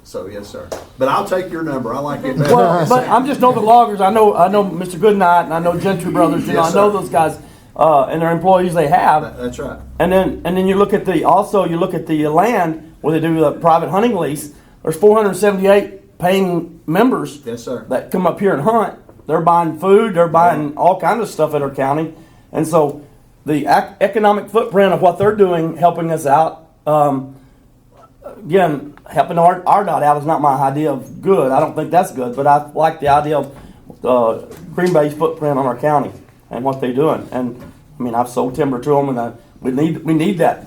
S16: So yes, sir. But I'll take your number. I like it better.
S9: Well, but I'm just know the loggers. I know Mr. Goodnight, and I know Gentry Brothers.
S16: Yes,
S9: I know
S16: sir.
S9: those guys and their employees they have.
S16: That's right.
S9: And then you look at the land where they do the private hunting lease. There's 478 paying members.
S16: Yes, sir.
S9: That come up here and hunt. They're buying food. They're buying all kinds of stuff at our county, and so the economic footprint of what they're doing, helping us out. Again, helping our dot out is not my idea of good. I don't think that's good, but I like the idea of Green Bay's footprint on our county and what they're doing. And I mean, I've sold timber to them, and we need that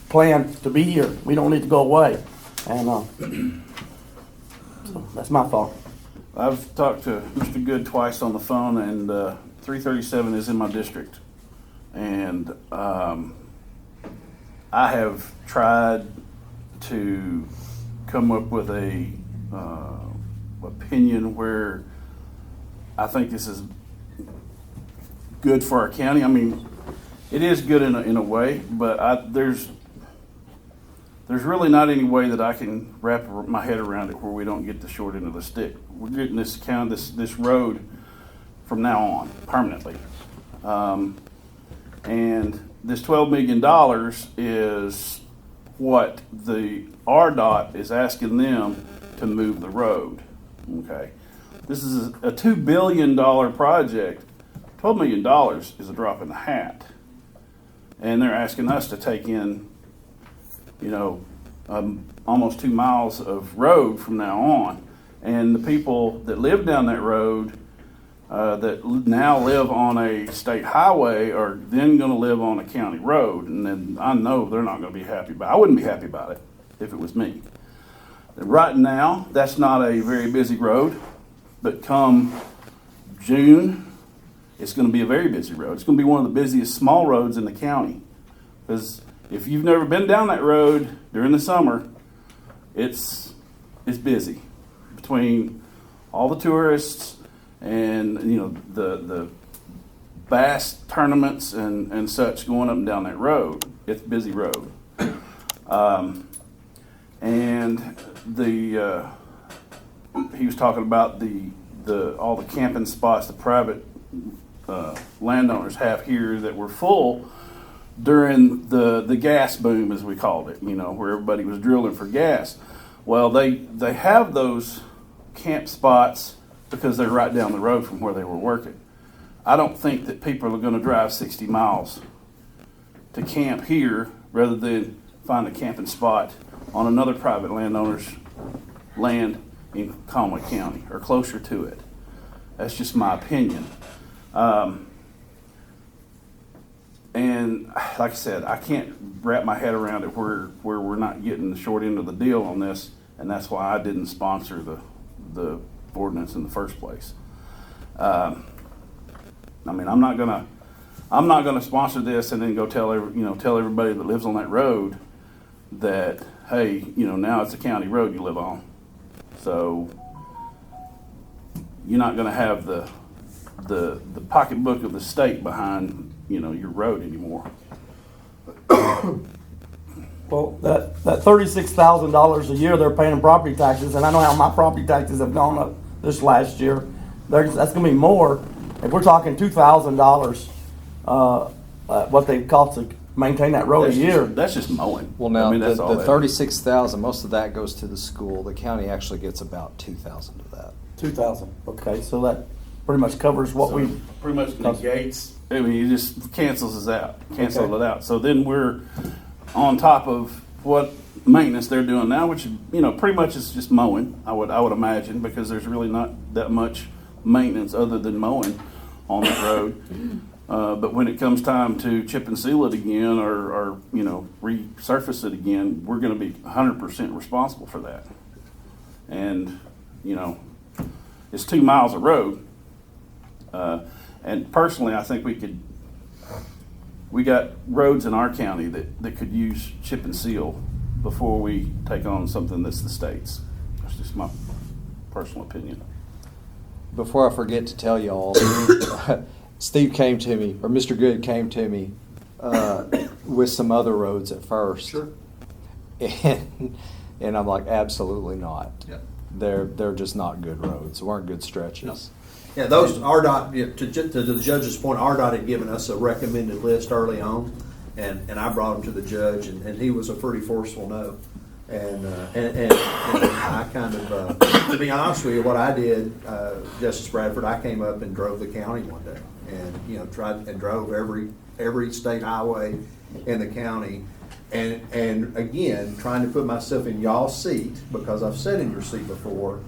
S9: plan to be here. We don't need to go away. And so that's my thought.
S5: I've talked to Mr. Good twice on the phone, and 337 is in my district. And I have tried to come up with a opinion where I think this is good for our county. I mean, it is good in a way, but there's really not any way that I can wrap my head around it where we don't get the short end of the stick. We're getting this road from now on permanently, and this $12 million is what the RDOT is asking them to move the road. Okay, this is a $2 billion project. $12 million is a drop in the hat, and they're asking us to take in, almost 2 miles of road from now on. And the people that live down that road, that now live on a state highway, are then going to live on a county road. And then I know they're not going to be happy about it. I wouldn't be happy about it if it was me. Right now, that's not a very busy road, but come June, it's going to be a very busy road. It's going to be one of the busiest small roads in the county. Because if you've never been down that road during the summer, it's busy between all the tourists and the bass tournaments and such going up and down that road. It's a busy road, and he was talking about all the camping spots the private landowners have here that were full during the gas boom, as we called it, where everybody was drilling for gas. Well, they have those camp spots because they're right down the road from where they were working. I don't think that people are going to drive 60 miles to camp here rather than find a camping spot on another private landowner's land in Conway County or closer to it. That's just my opinion. And like I said, I can't wrap my head around it where we're not getting the short end of the deal on this, and that's why I didn't sponsor the ordinance in the first place. I mean, I'm not gonna sponsor this and then go tell everybody that lives on that road that, hey, now it's a county road you live on, so you're not gonna have the pocketbook of the state behind your road anymore.
S9: Well, that $36,000 a year they're paying in property taxes, and I know how my property taxes have gone up this last year. That's going to be more. If we're talking $2,000, what they cost to maintain that road a year.
S16: That's just mowing.
S2: Well, now,
S16: that's all
S2: the
S16: that.
S2: 36,000, most of that goes to the school. The county actually gets about 2,000 of that.
S9: 2,000. Okay, so that pretty much covers what we
S5: pretty much negates. I mean, it just cancels it out. So then we're on top of what maintenance they're doing now, which pretty much is just mowing. I would imagine, because there's really not that much maintenance other than mowing on that road. But when it comes time to chip and seal it again, or resurface it again, we're going to be 100% responsible for that. And it's 2 miles of road. And personally, I think we got roads in our county that could use chip and seal before we take on something that's the state's. It's just my personal opinion.
S2: Before I forget to tell y'all, Steve came to me, or Mr. Good came to me with some other roads at first.
S16: Sure.
S2: And I'm like, absolutely not.
S16: Yep.
S2: They're just not good roads. Weren't good stretches.
S16: Yeah, those, RDOT, yeah, to the judge's point, RDOT had given us a recommended list early on, and I brought them to the judge, and he was a pretty forceful no. And I kind of, to be honest with you, what I did, Justice Bradford, I came up and drove the county one day, and tried and drove every state highway in the county, and again, trying to put myself in y'all's seat, because I've sat in your seat before.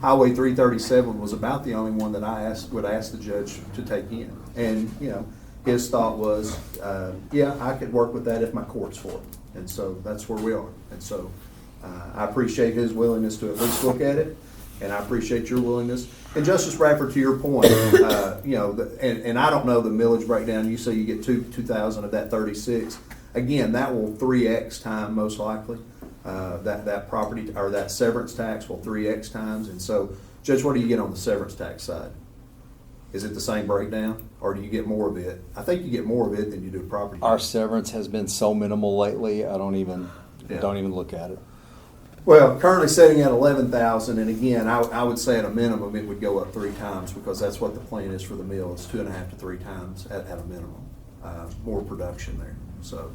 S16: Highway 337 was about the only one that I would ask the judge to take in, and his thought was, yeah, I could work with that if my court's for it. And so that's where we are. And so I appreciate his willingness to at least look at it, and I appreciate your willingness. And Justice Bradford, to your point, and I don't know the millage breakdown. You say you get 2,000 of that 36. Again, that will 3x time most likely. That property or that severance tax will 3x times. And so, Judge, what do you get on the severance tax side? Is it the same breakdown, or do you get more of it? I think you get more of it than you do property.
S2: Our severance has been so minimal lately. I don't even look at it.
S16: Well, currently sitting at 11,000, and again, I would say at a minimum it would go up 3 times, because that's what the plan is for the mill. It's 2.5 to 3 times at a minimum, more production there. So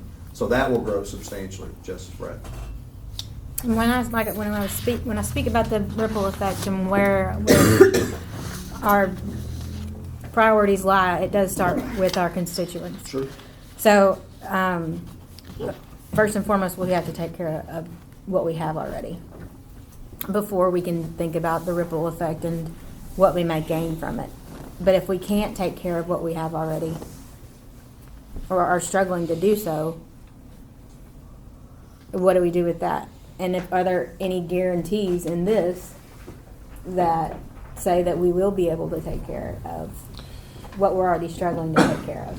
S16: that will grow substantially, Justice Bradford.
S4: When I speak about the ripple effect and where our priorities lie, it does start with our constituents.
S16: Sure.
S4: So, first and foremost, we have to take care of what we have already before we can think about the ripple effect and what we may gain from it. But if we can't take care of what we have already, or are struggling to do so, what do we do with that? And are there any guarantees in this that say that we will be able to take care of what we're already struggling to take care of?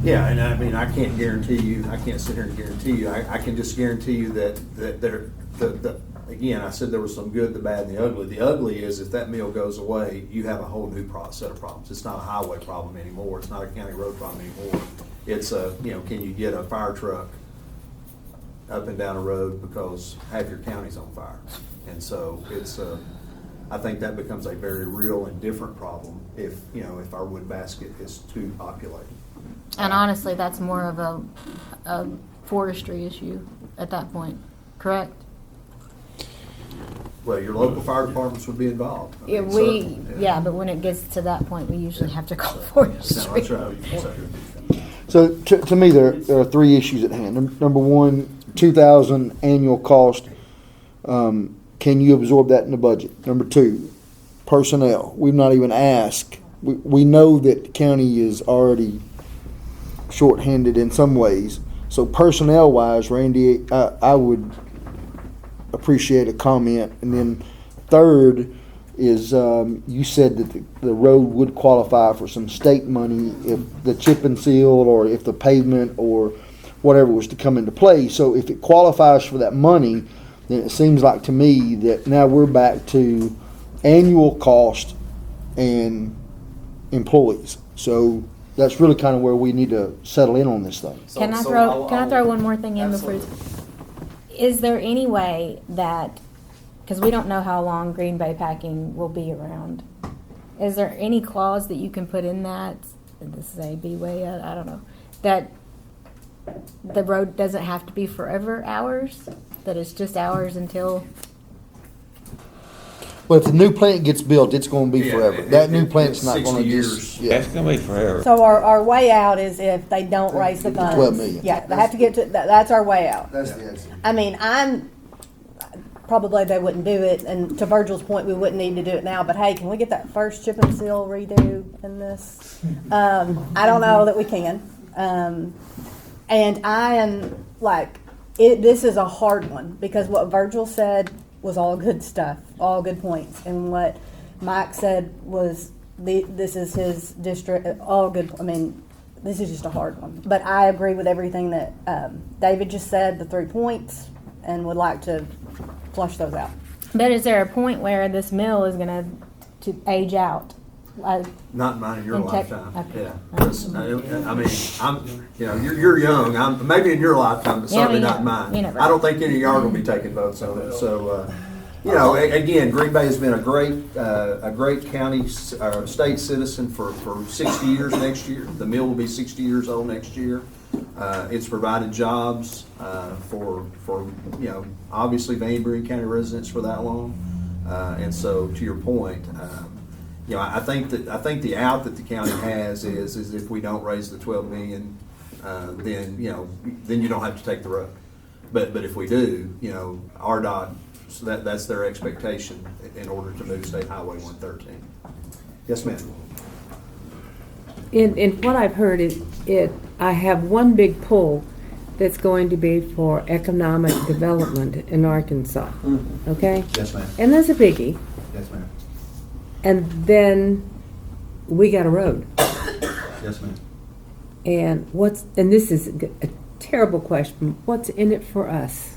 S16: Yeah, and I mean, I can't guarantee you, I can't sit here and guarantee you. I can just guarantee you that again, I said there was some good, the bad, and the ugly. The ugly is if that mill goes away, you have a whole new set of problems. It's not a highway problem anymore. It's not a county road problem anymore. It's can you get a fire truck up and down a road because half your county's on fire? And so I think that becomes a very real and different problem if our wood basket is too populated.
S4: And honestly, that's more of a forestry issue at that point, correct?
S16: Well, your local fire departments would be involved.
S4: Yeah, but when it gets to that point, we usually have to call forestry.
S16: No, that's right.
S15: So to me, there are 3 issues at hand. Number one, 2,000 annual cost. Can you absorb that in the budget? Number 2, personnel. We've not even asked. We know that the county is already shorthanded in some ways. So personnel-wise, Randy, I would appreciate a comment. And then 3rd is you said that the road would qualify for some state money if the chip and seal or if the pavement or whatever was to come into play. So if it qualifies for that money, then it seems like to me that now we're back to annual cost and employees. So that's really kind of where we need to settle in on this thing.
S4: Can I throw one more thing in before? Is there any way that, because we don't know how long Green Bay Packing will be around, is there any clause that you can put in that, this is A, B way, I don't know, that the road doesn't have to be forever hours, that it's just hours until?
S15: Well, if the new plant gets built, it's going to be forever. That new plant's not going to
S14: years. That's going to be forever.
S10: So our way out is if they don't raise the funds.
S15: 12 million.
S10: Yeah, they have to get to, that's our way out.
S15: That's the answer.
S10: I mean, probably they wouldn't do it, and to Virgil's point, we wouldn't need to do it now, but hey, can we get that first chip and seal redo in this? I don't know that we can. And I am like, this is a hard one, because what Virgil said was all good stuff, all good points, and what Mike said was this is his district, all good. I mean, this is just a hard one, but I agree with everything that David just said, the 3 points, and would like to flush those out.
S4: But is there a point where this mill is gonna to age out?
S16: Not mine in your
S4: In tech-
S16: lifetime,
S4: okay.
S16: yeah. 'Cause, I mean, you're young, maybe in your lifetime, but
S4: Yeah,
S16: certainly
S4: yeah.
S16: not mine.
S4: You never
S16: I don't think any of y'all are gonna be taking votes on it, so, again, Green Bay has been a great county, state citizen for 60 years next year. The mill will be 60 years old next year. It's provided jobs, for, obviously Van Buren County residents for that long. And so, to your point, I think the out that the county has is if we don't raise the 12 million, then you don't have to take the road. But if we do, RDOT, so that's their expectation in order to move State Highway 113. Yes, ma'am.
S7: In what I've heard, I have one big pull that's going to be for economic development in Arkansas. Okay?
S16: Yes, ma'am.
S7: And that's a biggie.
S16: Yes, ma'am.
S7: And then we got a road.
S16: Yes, ma'am.
S7: And this is a terrible question, what's in it for us?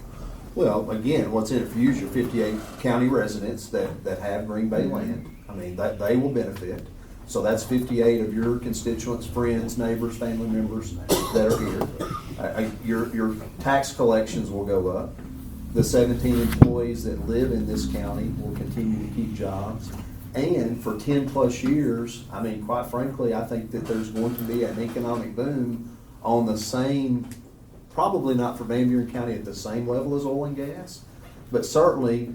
S16: Well, again, what's in it for you is your 58 county residents that have Green Bay land. I mean, that they will benefit. So that's 58 of your constituents, friends, neighbors, family members that are here. Your tax collections will go up. The 17 employees that live in this county will continue to keep jobs. And for 10 plus years, I mean, quite frankly, I think that there's going to be an economic boom on the same, probably not for Van Buren County at the same level as oil and gas, but certainly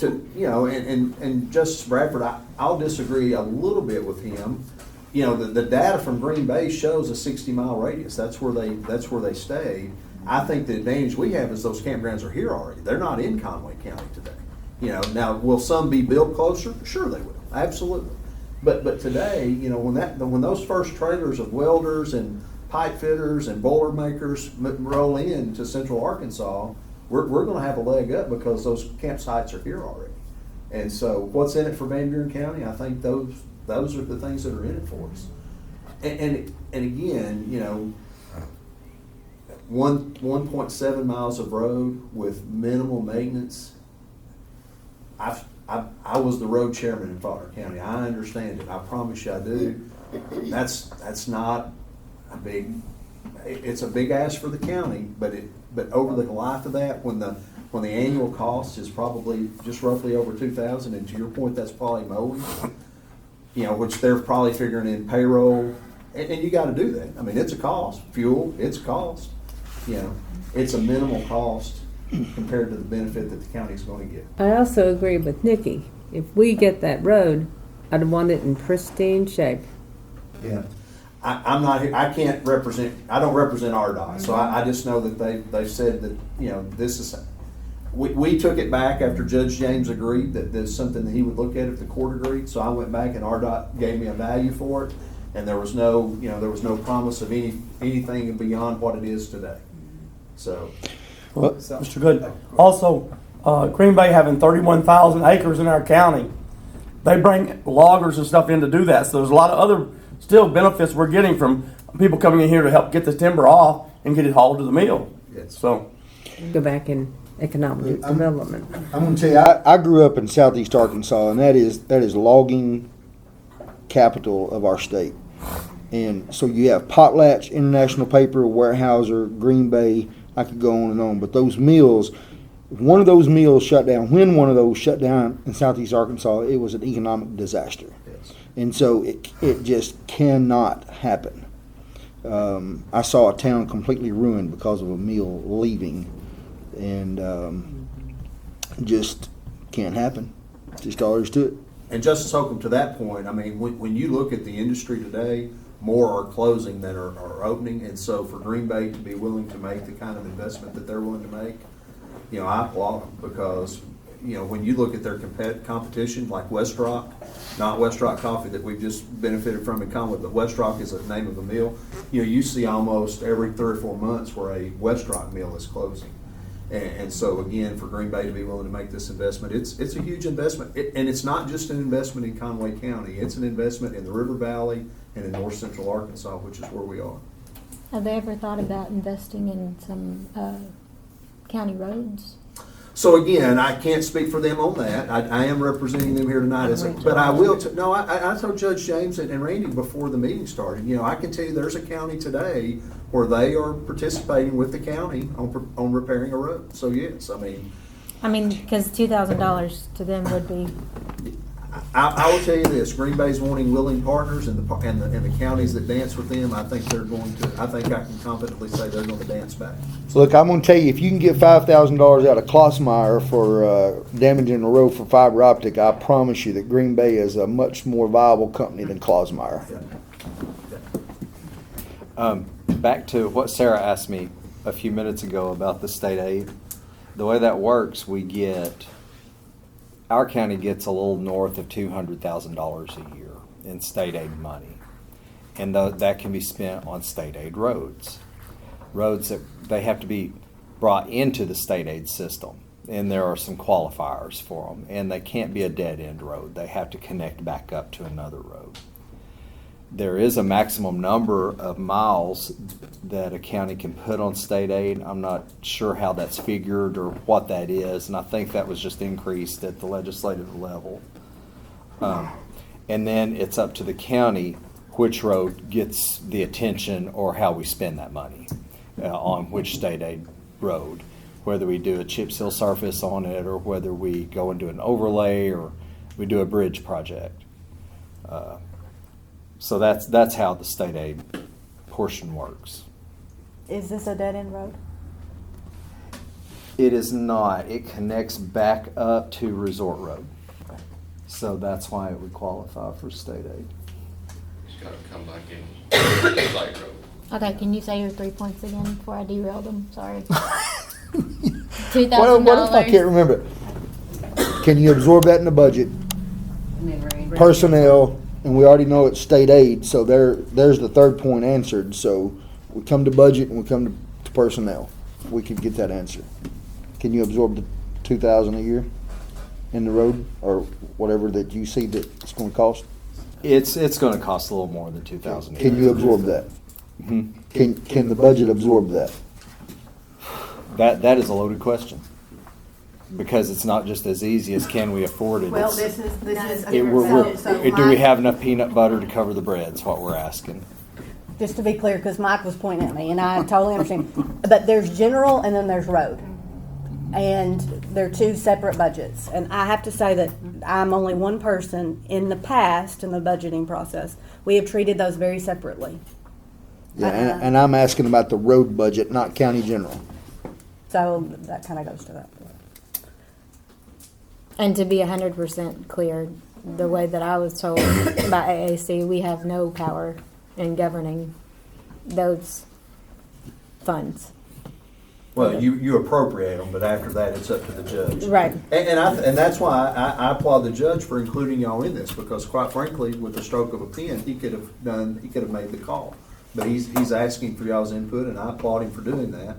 S16: and Justice Bradford, I'll disagree a little bit with him. The data from Green Bay shows a 60-mile radius. That's where they stay. I think the advantage we have is those campgrounds are here already. They're not in Conway County today. Now will some be built closer? Sure they will, absolutely. But today, when those first trailers of welders and pipe fitters and boiler makers roll into Central Arkansas, we're going to have a leg up because those campsites are here already. And so, what's in it for Van Buren County? I think those are the things that are in it for us. And again, 1.7 miles of road with minimal maintenance. I was the road chairman in Faulkner County. I understand it. I promise you I do. That's not a big. It's a big ask for the county, but over the life of that, when the annual cost is probably just roughly over $2,000, and to your point, that's probably mowing, which they're probably figuring in payroll, and you got to do that. I mean, it's a cost. Fuel, it's a cost. It's a minimal cost compared to the benefit that the county's going to get.
S7: I also agree with Nikki. If we get that road, I'd want it in pristine shape.
S16: Yeah. I'm not here. I can't represent. I don't represent RDOT, so I just know that they've said that this is. We took it back after Judge James agreed that there's something that he would look at if the court agreed. So I went back and RDOT gave me a value for it, and there was no promise of anything beyond what it is today. So,
S9: Mr. Good. Also, Green Bay having 31,000 acres in our county, they bring loggers and stuff in to do that. So there's a lot of other still benefits we're getting from people coming in here to help get the timber off and get it hauled to the mill.
S16: yes.
S9: So
S7: Go back in economic development.
S15: I'm going to tell you, I grew up in southeast Arkansas, and that is logging capital of our state. And so you have Potlatch, International Paper, Weyerhaeuser, Green Bay. I could go on and on. But those mills, if one of those mills shut down, when one of those shut down in southeast Arkansas, it was an economic disaster.
S16: Yes.
S15: And so it just cannot happen. I saw a town completely ruined because of a mill leaving, and just can't happen. Just all there is to it.
S16: And Justice Holcomb, to that point, I mean, when you look at the industry today, more are closing than are opening, and so for Green Bay to be willing to make the kind of investment that they're willing to make, I applaud them, because when you look at their competition, like West Rock, not West Rock Coffee that we've just benefited from in Conway, but West Rock is the name of a mill. You see almost every 3 or 4 months where a West Rock mill is closing. And so again, for Green Bay to be willing to make this investment, it's a huge investment. And it's not just an investment in Conway County, it's an investment in the River Valley and in north central Arkansas, which is where we are.
S4: Have they ever thought about investing in some county roads?
S16: So again, I can't speak for them on that. I am representing them here tonight, but I will, no, I told Judge James and Randy before the meeting started, you know, I can tell you there's a county today where they are participating with the county on repairing a road. So yes,
S4: I mean, because $2,000 to them would be,
S16: I will tell you this: Green Bay's wanting willing partners, and the counties that dance with them, I think they're going to. I think I can confidently say they're going to dance back.
S15: So look, I'm gonna tell you, if you can get $5,000 out of Klausmeyer for damaging the road for fiber optic, I promise you that Green Bay is a much more viable company than Klausmeyer.
S2: Back to what Sarah asked me a few minutes ago about the state aid. The way that works, our county gets a little north of $200,000 a year in state aid money. And that can be spent on state aid roads. Roads that they have to be brought into the state aid system. And there are some qualifiers for them. And they can't be a dead end road. They have to connect back up to another road. There is a maximum number of miles that a county can put on state aid. I'm not sure how that's figured or what that is, and I think that was just increased at the legislative level. And then it's up to the county which road gets the attention or how we spend that money on which state aid road, whether we do a chip seal surface on it or whether we go and do an overlay or we do a bridge project. So that's how the state aid portion works.
S10: Is this a dead-end road?
S2: It is not. It connects back up to Resort Road. So that's why it would qualify for state aid.
S13: It's got to come back in state road.
S4: okay, can you say your 3 points again before I derailed them? Sorry. $2,000.
S15: Well, what if I can't remember? Can you absorb that in the budget? Personnel, and we already know it's state aid, so there's the third point answered. So we come to budget and we come to personnel. We could get that answer. Can you absorb the $2,000 a year in the road or whatever that you see that it's going to cost?
S2: It's going to cost a little more than $2,000 a year.
S15: Can you absorb that?
S2: Mm-hmm.
S15: Can the budget absorb that?
S2: That is a loaded question. Because it's not just as easy as can we afford it.
S6: Well,
S2: It's-
S6: this is.
S2: do we have enough peanut butter to cover the bread is what we're asking.
S10: Just to be clear, because Mike was pointing at me, and I totally understand. But there's general and then there's road. And they're two separate budgets. And I have to say that I'm only one person in the past in the budgeting process. We have treated those very separately.
S15: Yeah, and I'm asking about the road budget, not county general.
S10: So that kind of goes to that.
S4: And to be 100% clear, the way that I was told by AAC, we have no power in governing those funds.
S16: Well, you appropriate them, but after that, it's up to the judge.
S4: Right.
S16: And that's why I applaud the judge for including y'all in this, because quite frankly, with the stroke of a pen, he could have made the call. But he's asking for y'all's input, and I applaud him for doing that.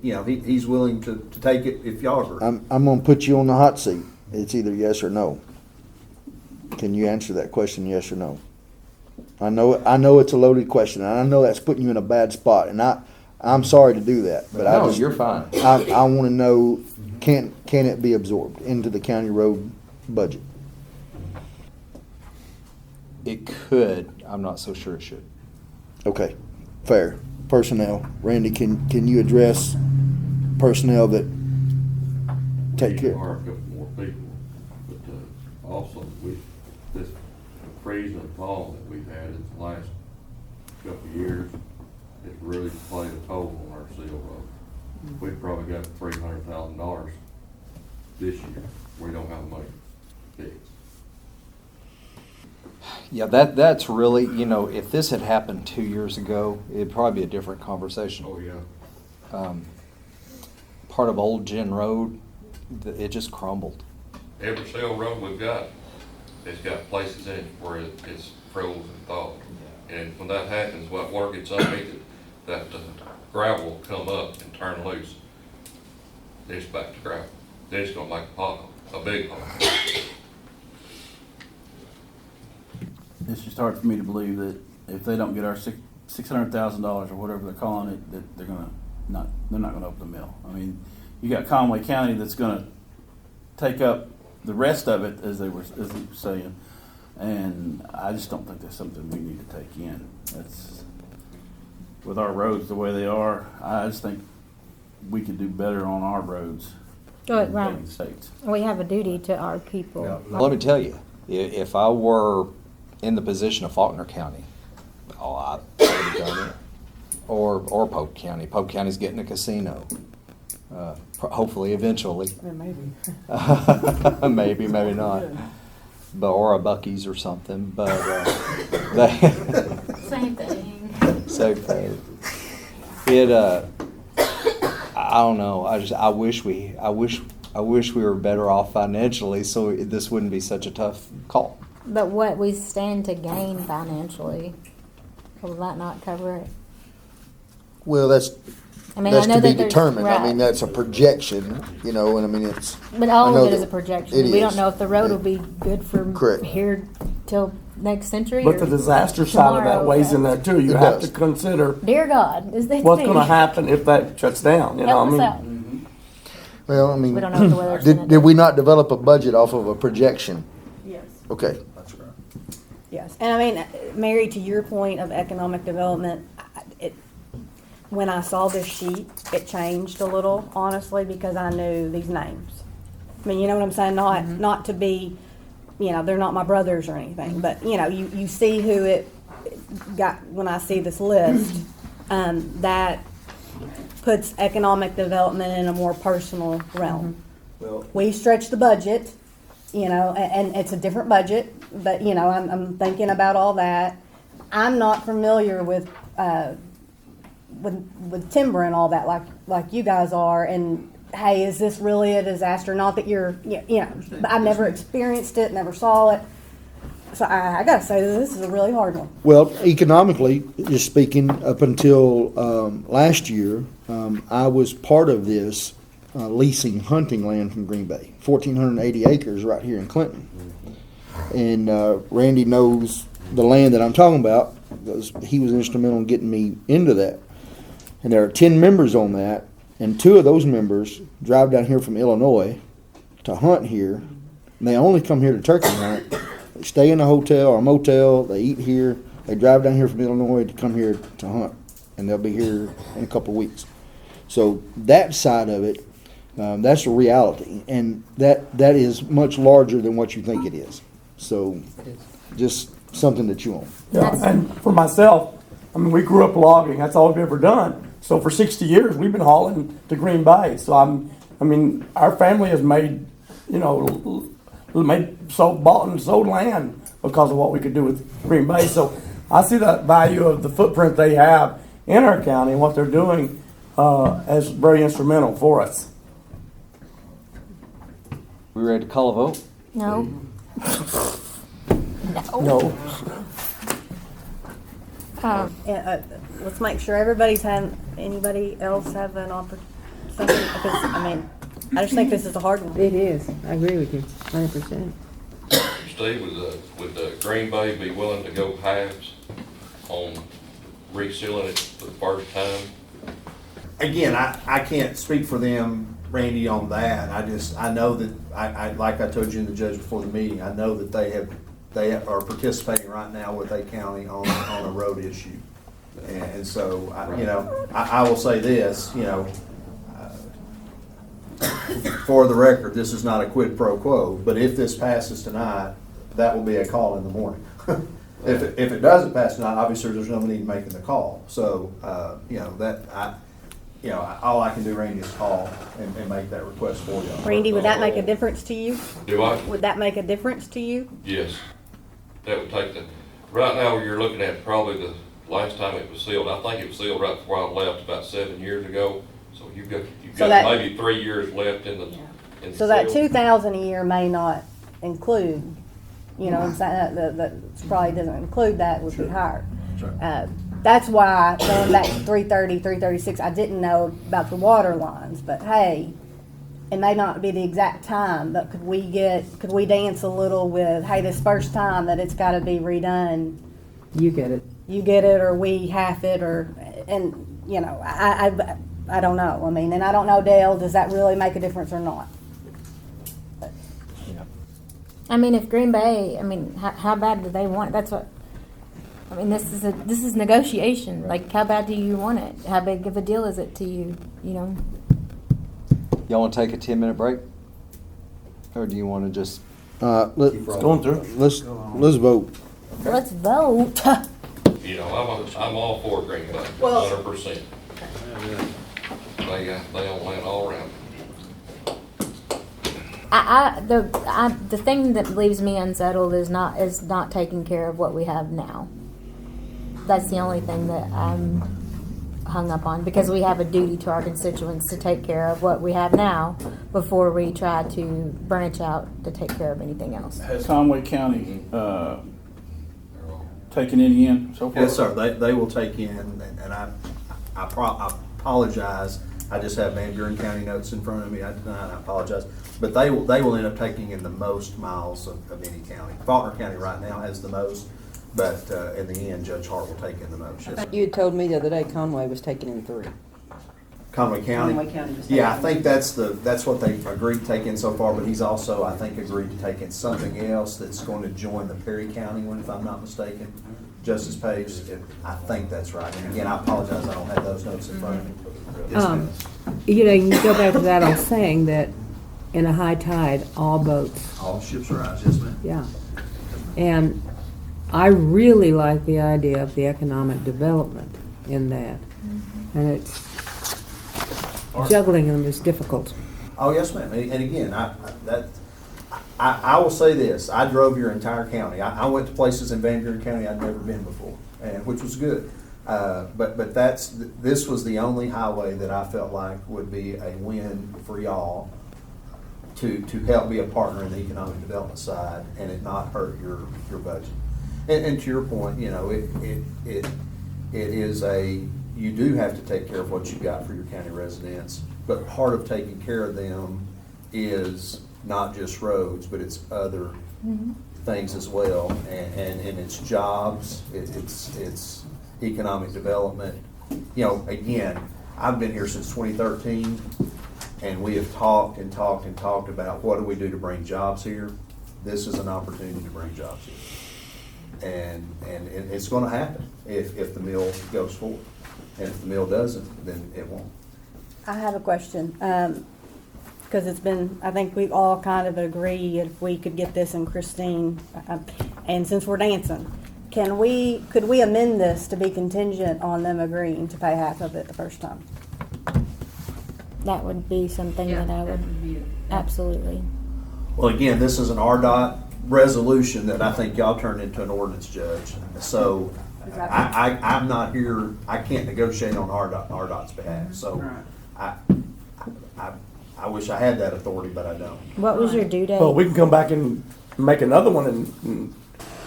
S16: He's willing to take it if y'all agree.
S15: I'm going to put you on the hot seat. It's either yes or no. Can you answer that question, yes or no? I know it's a loaded question, and I know that's putting you in a bad spot, and I'm sorry to do that, but
S2: No, you're fine.
S15: I want to know, can it be absorbed into the county road budget?
S2: It could. I'm not so sure it should.
S15: Okay, fair. Personnel, Randy, can you address personnel that take care?
S13: Hire a couple more people, but also with this freeze and fall that we've had in the last couple of years, it's really played a toll on our seal road. We've probably got $300,000 this year. We don't have money fixed.
S2: Yeah, that's really, if this had happened 2 years ago, it'd probably be a different conversation.
S13: Oh, yeah.
S2: Part of Old Gin Road, it just crumbled.
S13: Every seal road we've got, it's got places in it where it's froze and thawed. And when that happens, what water gets underneath it, that gravel will come up and turn loose. Then it's back to gravel. Then it's gonna make a pothole, a big pothole.
S5: It's just hard for me to believe that if they don't get our $600,000 or whatever they're calling it, that they're not gonna open the mill. I mean, you got Conway County that's gonna take up the rest of it, as they were saying. And I just don't think that's something we need to take in. That's, with our roads the way they are, I just think we could do better on our roads.
S4: Good,
S5: in
S4: right.
S5: the States.
S4: We have a duty to our people.
S2: Let me tell you, if I were in the position of Faulkner County, I would have done it. Or Polk County. Polk County's getting a casino. Hopefully, eventually.
S1: Maybe.
S2: Maybe, maybe not. But, or a Buc-ee's or something. But they
S4: Same thing.
S2: same thing. It. I don't know. I wish we were better off financially, so this wouldn't be such a tough call.
S4: But what we stand to gain financially, will that not cover it?
S15: Well, that's
S4: I mean,
S15: that's
S4: I know
S15: to be
S4: that there's-
S15: determined. I mean,
S4: right.
S15: that's a projection, you know, and I mean, it's.
S4: But all
S15: I know
S4: of it is a
S15: that
S4: projection.
S15: it
S4: We don't
S15: is.
S4: know if the road will be good from
S15: Correct.
S4: here till next century.
S9: But
S4: or
S9: the disaster side of that
S4: tomorrow,
S9: weighs
S4: but-
S9: in there too. You
S15: It
S9: have
S15: does.
S9: to consider
S4: Dear God, is that
S9: what's gonna happen if that shuts down, you know,
S4: Help
S9: I
S4: us
S9: mean.
S4: out.
S15: Well, I mean,
S4: We don't know what the weather's gonna
S15: did
S4: do.
S15: we not develop a budget off of a projection?
S1: Yes.
S15: Okay.
S16: That's right.
S10: Yes, and I mean, Mary, to your point of economic development, when I saw this sheet, it changed a little, honestly, because I knew these names. I mean, you know what I'm saying? Not to be, you know, they're not my brothers or anything, but, you know, you see who it got, when I see this list, that puts economic development in a more personal realm.
S16: Well,
S10: We stretch the budget, you know, and it's a different budget, but, you know, I'm thinking about all that. I'm not familiar with timber and all that like you guys are, and hey, is this really a disaster? Not that you're, you know, I've never experienced it, never saw it. So I gotta say, this is a really hard one.
S15: Well, economically, just speaking, up until last year, I was part of this leasing hunting land from Green Bay, 1,480 acres right here in Clinton. And Randy knows the land that I'm talking about because he was instrumental in getting me into that. And there are 10 members on that, and 2 of those members drive down here from Illinois to hunt here. And they only come here to turkey hunt. They stay in a hotel or a motel. They eat here. They drive down here from Illinois to come here to hunt, and they'll be here in a couple of weeks. So that side of it, that's a reality, and that is much larger than what you think it is. So just something that you own.
S9: Yeah, and for myself, I mean, we grew up logging. That's all we've ever done. So for 60 years, we've been hauling to Green Bay. So I mean, our family has made, you know, bought and sold land because of what we could do with Green Bay. So I see the value of the footprint they have in our county and what they're doing as very instrumental for us.
S2: We ready to call a vote?
S4: No.
S9: No.
S10: Let's make sure everybody's had, anybody else have an opportunity, because, I mean, I just think this is a hard one.
S7: It is. I agree with you, 100%.
S13: Steve, would Green Bay be willing to go halves on resealing it for the first time?
S16: again, I can't speak for them, Randy, on that. I know that, I like I told you in the judge before the meeting, I know that they are participating right now with A County on a road issue. And so, I will say this, for the record, this is not a quid pro quo, but if this passes tonight, that will be a call in the morning. If it doesn't pass tonight, obviously there's no need in making the call. So, all I can do, Randy, is call and make that request for you.
S10: Randy, would that make a difference to you?
S13: Do I?
S10: Would that make a difference to you?
S13: Yes. That would take right now you're looking at probably the last time it was sealed. I think it was sealed right before I left about 7 years ago. So you've got maybe 3 years left in the
S10: So that
S13: seal.
S10: 2,000 a year may not include, what I'm saying, that probably doesn't include that, would be higher. That's why, going back to 330, 336, I didn't know about the water lines, but hey, it may not be the exact time, but could we dance a little with, hey, this first time that it's gotta be redone,
S7: You get it.
S10: you get it, or we half it, I don't know. I mean, and I don't know, Dale, does that really make a difference or not?
S4: I mean, if Green Bay, I mean, how bad do they want it? That's what, I mean, this is negotiation. Like, how bad do you want it? How big of a deal is it to you, you know?
S2: Y'all want to take a 10-minute break? Or do you want to just?
S9: It's going through.
S15: Let's vote.
S4: Let's vote.
S13: You know, I'm all for Green Bay,
S6: Well-
S13: 100%. They don't land all around.
S4: The thing that leaves me unsettled is not taking care of what we have now. That's the only thing that I'm hung up on, because we have a duty to our constituents to take care of what we have now before we try to branch out to take care of anything else.
S5: Has Conway County taken any in so far?
S16: Yes, sir. They will take in, and I apologize. I just have Van Buren County notes in front of me. I apologize. But they will end up taking in the most miles of any county. Faulkner County right now has the most, but in the end, Judge Hart will take in the most. Yes, sir.
S1: You had told me the other day Conway was taking in 3.
S16: Conway County.
S1: Conway County was
S16: Yeah, I
S1: taking
S16: think that's what they've agreed to take in so far. But he's also, I think, agreed to take in something else that's going to join the Perry County one, if I'm not mistaken. Justice Page, I think that's right. And again, I apologize, I don't have those notes in front of me. Yes, ma'am.
S7: You know, you can go back to that old saying that in a high tide, all boats.
S16: All ships rise, yes, ma'am.
S7: Yeah. And I really like the idea of the economic development in that. And it's, juggling them is difficult.
S16: Oh, yes, ma'am. And again, I will say this. I drove your entire county. I went to places in Van Buren County I'd never been before, and which was good. But this was the only highway that I felt like would be a win for y'all to help be a partner in the economic development side and it not hurt your budget. And to your point, you know, it is you do have to take care of what you've got for your county residents, but part of taking care of them is not just roads, but it's other things as well, and it's jobs, it's economic development. You know, again, I've been here since 2013, and we have talked and talked and talked about what do we do to bring jobs here. This is an opportunity to bring jobs here, and it's going to happen if the mill goes forward, and if the mill doesn't, then it won't.
S10: I have a question, because it's been, I think we all kind of agree if we could get this in Christine, and since we're dancing, could we amend this to be contingent on them agreeing to pay half of it the first time?
S4: That would be something that I would absolutely.
S16: Well, again, this is an RDOT resolution that I think y'all turned into an ordinance, Judge. So I'm not here, I can't negotiate on RDOT's behalf. So I wish I had that authority, but I don't.
S4: What was your due date?
S9: Well, we can come back and make another one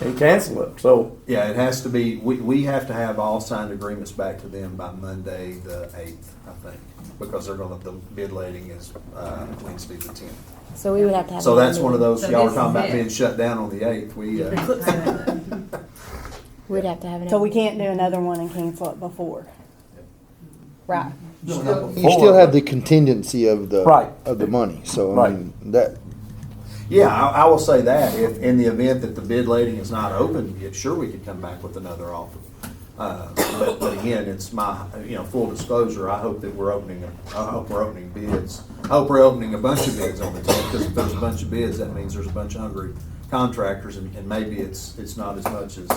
S9: and cancel it, so.
S16: Yeah, it has to be, we have to have all signed agreements back to them by Monday the 8th, I think, because the bid letting is Wednesday the 10th.
S4: So we would have to have.
S16: So that's one of those,
S8: So
S16: y'all were
S8: this
S16: talking
S8: is
S16: about
S8: it.
S16: being shut down on the 8th.
S4: We'd have to have.
S10: So we can't do another one and cancel it before? Right.
S15: You still have the contingency of the
S9: Right.
S15: of the money, so I
S9: Right.
S15: mean that.
S16: Yeah, I will say that, if, in the event that the bid letting is not open, sure, we could come back with another offer. But again, it's my, full disclosure, I hope that we're opening bids. I hope we're opening a bunch of bids on the 10th, because if there's a bunch of bids, that means there's a bunch of hungry contractors, and maybe it's not as much as,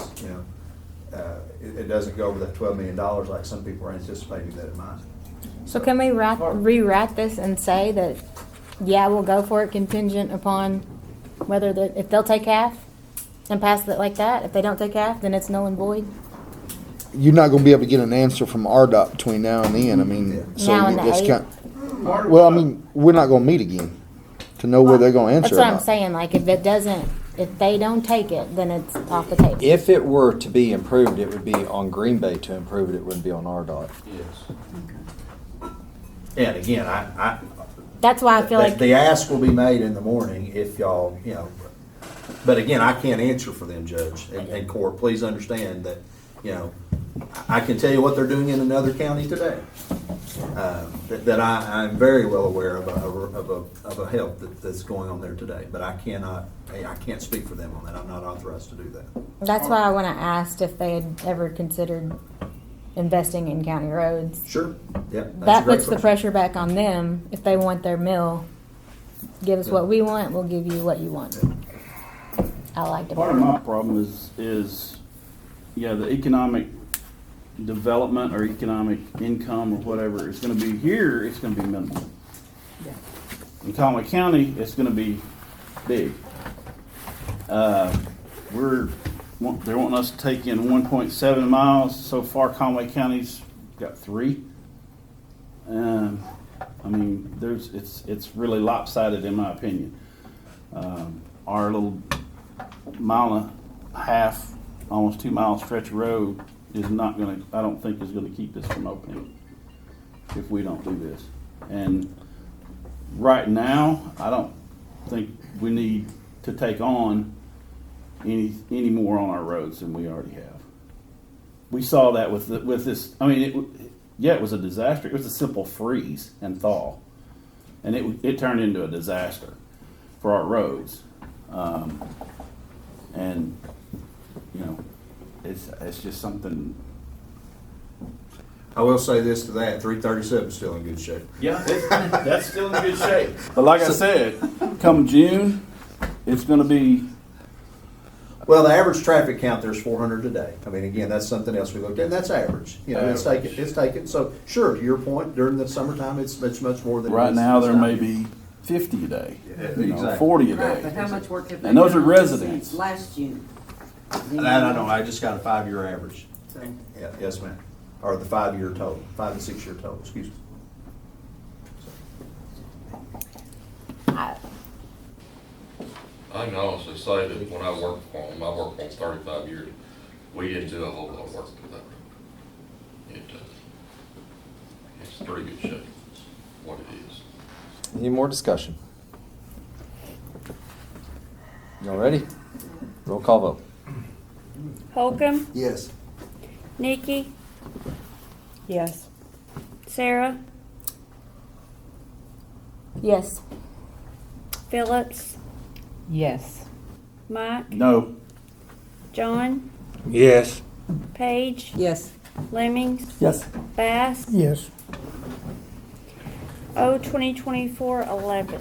S16: it doesn't go over that $12 million like some people are anticipating that it might.
S4: So can we rewrite this and say that, yeah, we'll go for it contingent upon whether if they'll take half and pass it like that. If they don't take half, then it's null and void.
S15: You're not going to be able to get an answer from RDOT between now and then. I mean, so
S4: Now and the
S15: it's
S4: 8th?
S15: well, I mean, we're not going to meet again to know whether they're going to answer.
S4: That's what
S15: or
S4: I'm
S15: not.
S4: saying. Like, if they don't take it, then it's off the table.
S2: If it were to be improved, it would be on Green Bay to improve it. It wouldn't be on RDOT.
S16: Yes. And again,
S4: That's why I feel like
S16: the ask will be made in the morning if y'all, but again, I can't answer for them, Judge, and court. Please understand that, I can tell you what they're doing in another county today. that I'm very well aware of a help that's going on there today, but I can't speak for them on that. I'm not authorized to do that.
S4: That's why when I asked if they had ever considered investing in county roads,
S16: Sure, yeah.
S4: that puts the pressure back on them. If they want their mill, give us what we want, we'll give you what you want. I like the
S5: Part of my problem is the economic development or economic income or whatever is going to be here. It's going to be minimal.
S1: Yeah.
S5: In Conway County, it's going to be big. They're wanting us to take in 1.7 miles. So far, Conway County's got 3. I mean, it's really lopsided in my opinion. Our little mile and a half, almost 2 mile stretch of road is not going to, I don't think is going to keep this from opening if we don't do this. And right now, I don't think we need to take on any more on our roads than we already have. We saw that with this. I mean, it was a disaster. It was a simple freeze and thaw, and it turned into a disaster for our roads. And it's just something.
S16: I will say this to that, 337 is still in good shape.
S5: Yeah, that's still in good shape. But like I said, come June, it's going to be.
S16: Well, the average traffic count there's 400 today. I mean, again, that's something else we looked at, and that's average. It's taken. So, sure, to your point, during the summertime, it's much more than
S5: Right
S16: it is
S5: now,
S16: this
S5: there
S16: time.
S5: may be 50 a day,
S16: Exactly.
S5: 40 a
S17: Right,
S5: day.
S17: but how much work have they
S5: And those are
S17: done on this
S5: residents.
S17: since last June?
S16: That I don't know. I just got a 5-year average.
S17: So,
S16: Yeah, yes, ma'am. Or the 5-year total, 5 and 6 year total. Excuse me.
S13: I can honestly say that when I worked for them, I worked for them 35 years, we didn't do a whole lot of work with that road. It's pretty good shape, what it is.
S2: Any more discussion? Y'all ready? Roll call vote.
S3: Holcomb,
S15: Yes.
S3: Nikki,
S10: Yes.
S3: Sarah,
S4: Yes.
S3: Phillips,
S7: Yes.
S3: Mike,
S5: No.
S3: John,
S14: Yes.
S3: Paige,
S7: Yes.
S3: Lemmings,
S9: Yes.
S3: Bass.
S11: Yes.
S3: O 2024-11.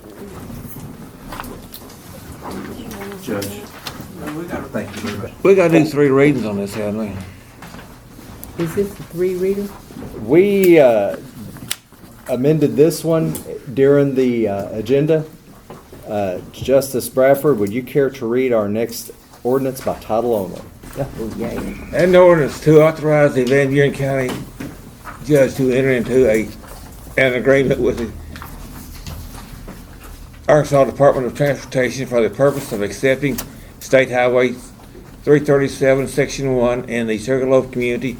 S5: Judge.
S16: Thank you very much.
S14: We gotta do 3 readings on this, haven't we?
S7: Is this the 3 reader?
S2: We amended this one during the agenda. Justice Bradford, would you care to read our next ordinance by title only?
S14: An ordinance to authorize the Van Buren County judge to enter into an agreement with the Arkansas Department of Transportation for the purpose of accepting State Highway 337, Section 1 in the Sugarloaf community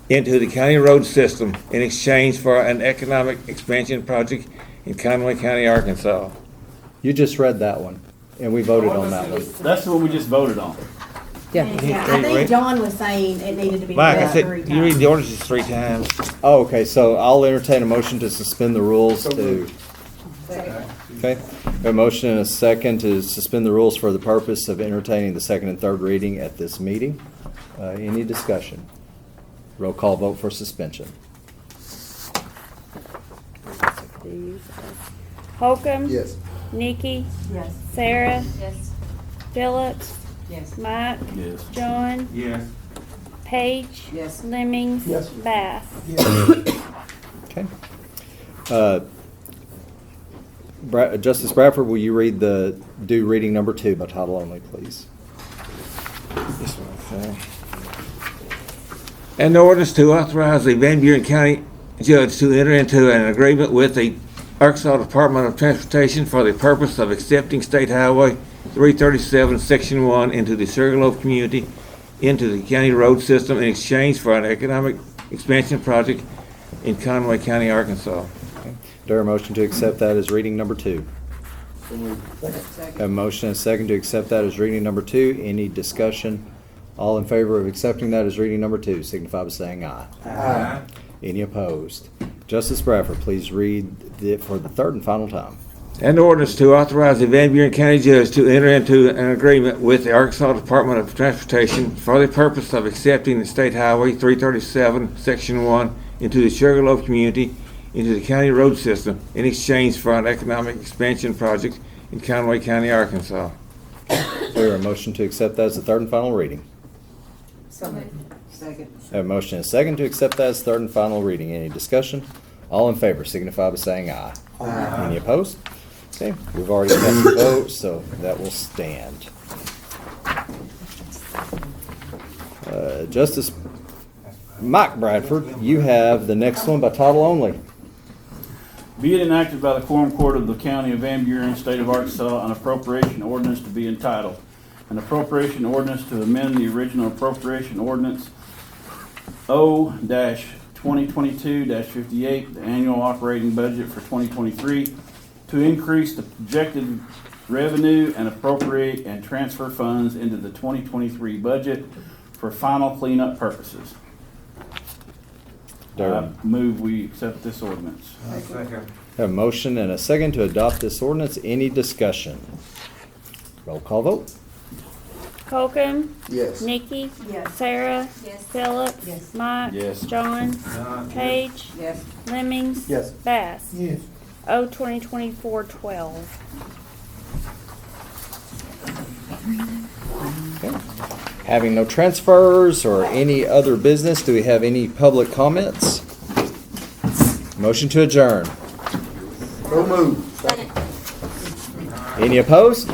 S14: into the county road system in exchange for an economic expansion project in Conway County, Arkansas.
S2: You just read that one, and we voted on that one.
S5: That's the one we just voted on.
S7: Yeah.
S17: I think John was saying it needed to be
S14: Mike, I
S17: read 3
S14: said, you read
S17: times.
S14: the ordinances 3 times.
S2: Oh, okay, so I'll entertain a motion to suspend the rules to, okay? A motion and a second to suspend the rules for the purpose of entertaining the second and third reading at this meeting. Any discussion? Roll call vote for suspension.
S3: Holcomb,
S15: Yes.
S3: Nikki,
S17: Yes.
S3: Sarah,
S17: Yes.
S3: Phillips,
S17: Yes.
S3: Mike,
S5: Yes.
S3: John,
S14: Yes.
S3: Paige,
S17: Yes.
S3: Lemmings,
S9: Yes.
S3: Bass.
S2: Okay. Justice Bradford, will you do reading number 2 by title only, please?
S14: This one, okay. An ordinance to authorize the Van Buren County judge to enter into an agreement with the Arkansas Department of Transportation for the purpose of accepting State Highway 337, Section 1 into the Sugarloaf community into the county road system in exchange for an economic expansion project in Conway County, Arkansas.
S2: Do I hear a motion to accept that as reading number 2? A motion and a second to accept that as reading number 2. Any discussion? All in favor of accepting that as reading number 2 signify by saying aye.
S9: Aye.
S2: Any opposed? Justice Bradford, please read it for the third and final time.
S14: An ordinance to authorize the Van Buren County Judge to enter into an agreement with the Arkansas Department of Transportation for the purpose of accepting the State Highway 337, Section 1, into the Sugarloaf community, into the county road system, in exchange for an economic expansion project in Conway County, Arkansas.
S2: Is there a motion to accept that as the third and final reading?
S17: Second.
S2: I have a motion and a second to accept that as third and final reading. Any discussion? All in favor signify by saying aye. Aye. Any opposed? Okay, we've already cast the vote, so that will stand. Justice Mike Bradford, you have the next one by title only.
S5: Be it enacted by the Quorum Court of the County of Van Buren, State of Arkansas, an appropriation ordinance to be entitled, an appropriation ordinance to amend the original appropriation ordinance O-2022-58, the annual operating budget for 2023, to increase the projected revenue and appropriate and transfer funds into the 2023 budget for final cleanup purposes. Move we accept this ordinance.
S2: Have a motion and a second to adopt this ordinance. Any discussion? Roll call vote.
S3: Holcomb.
S15: Yes.
S3: Nikki.
S17: Yes.
S3: Sarah.
S17: Yes.
S3: Phillips.
S17: Yes.
S3: Mike.
S5: Yes.
S3: John. Page.
S17: Yes.
S3: Lemmings.
S15: Yes.
S3: Bass.
S11: Yes.
S3: O 2024-12.
S2: Okay. Having no transfers or any other business, do we have any public comments? Motion to adjourn.
S15: So moved.
S2: Any opposed?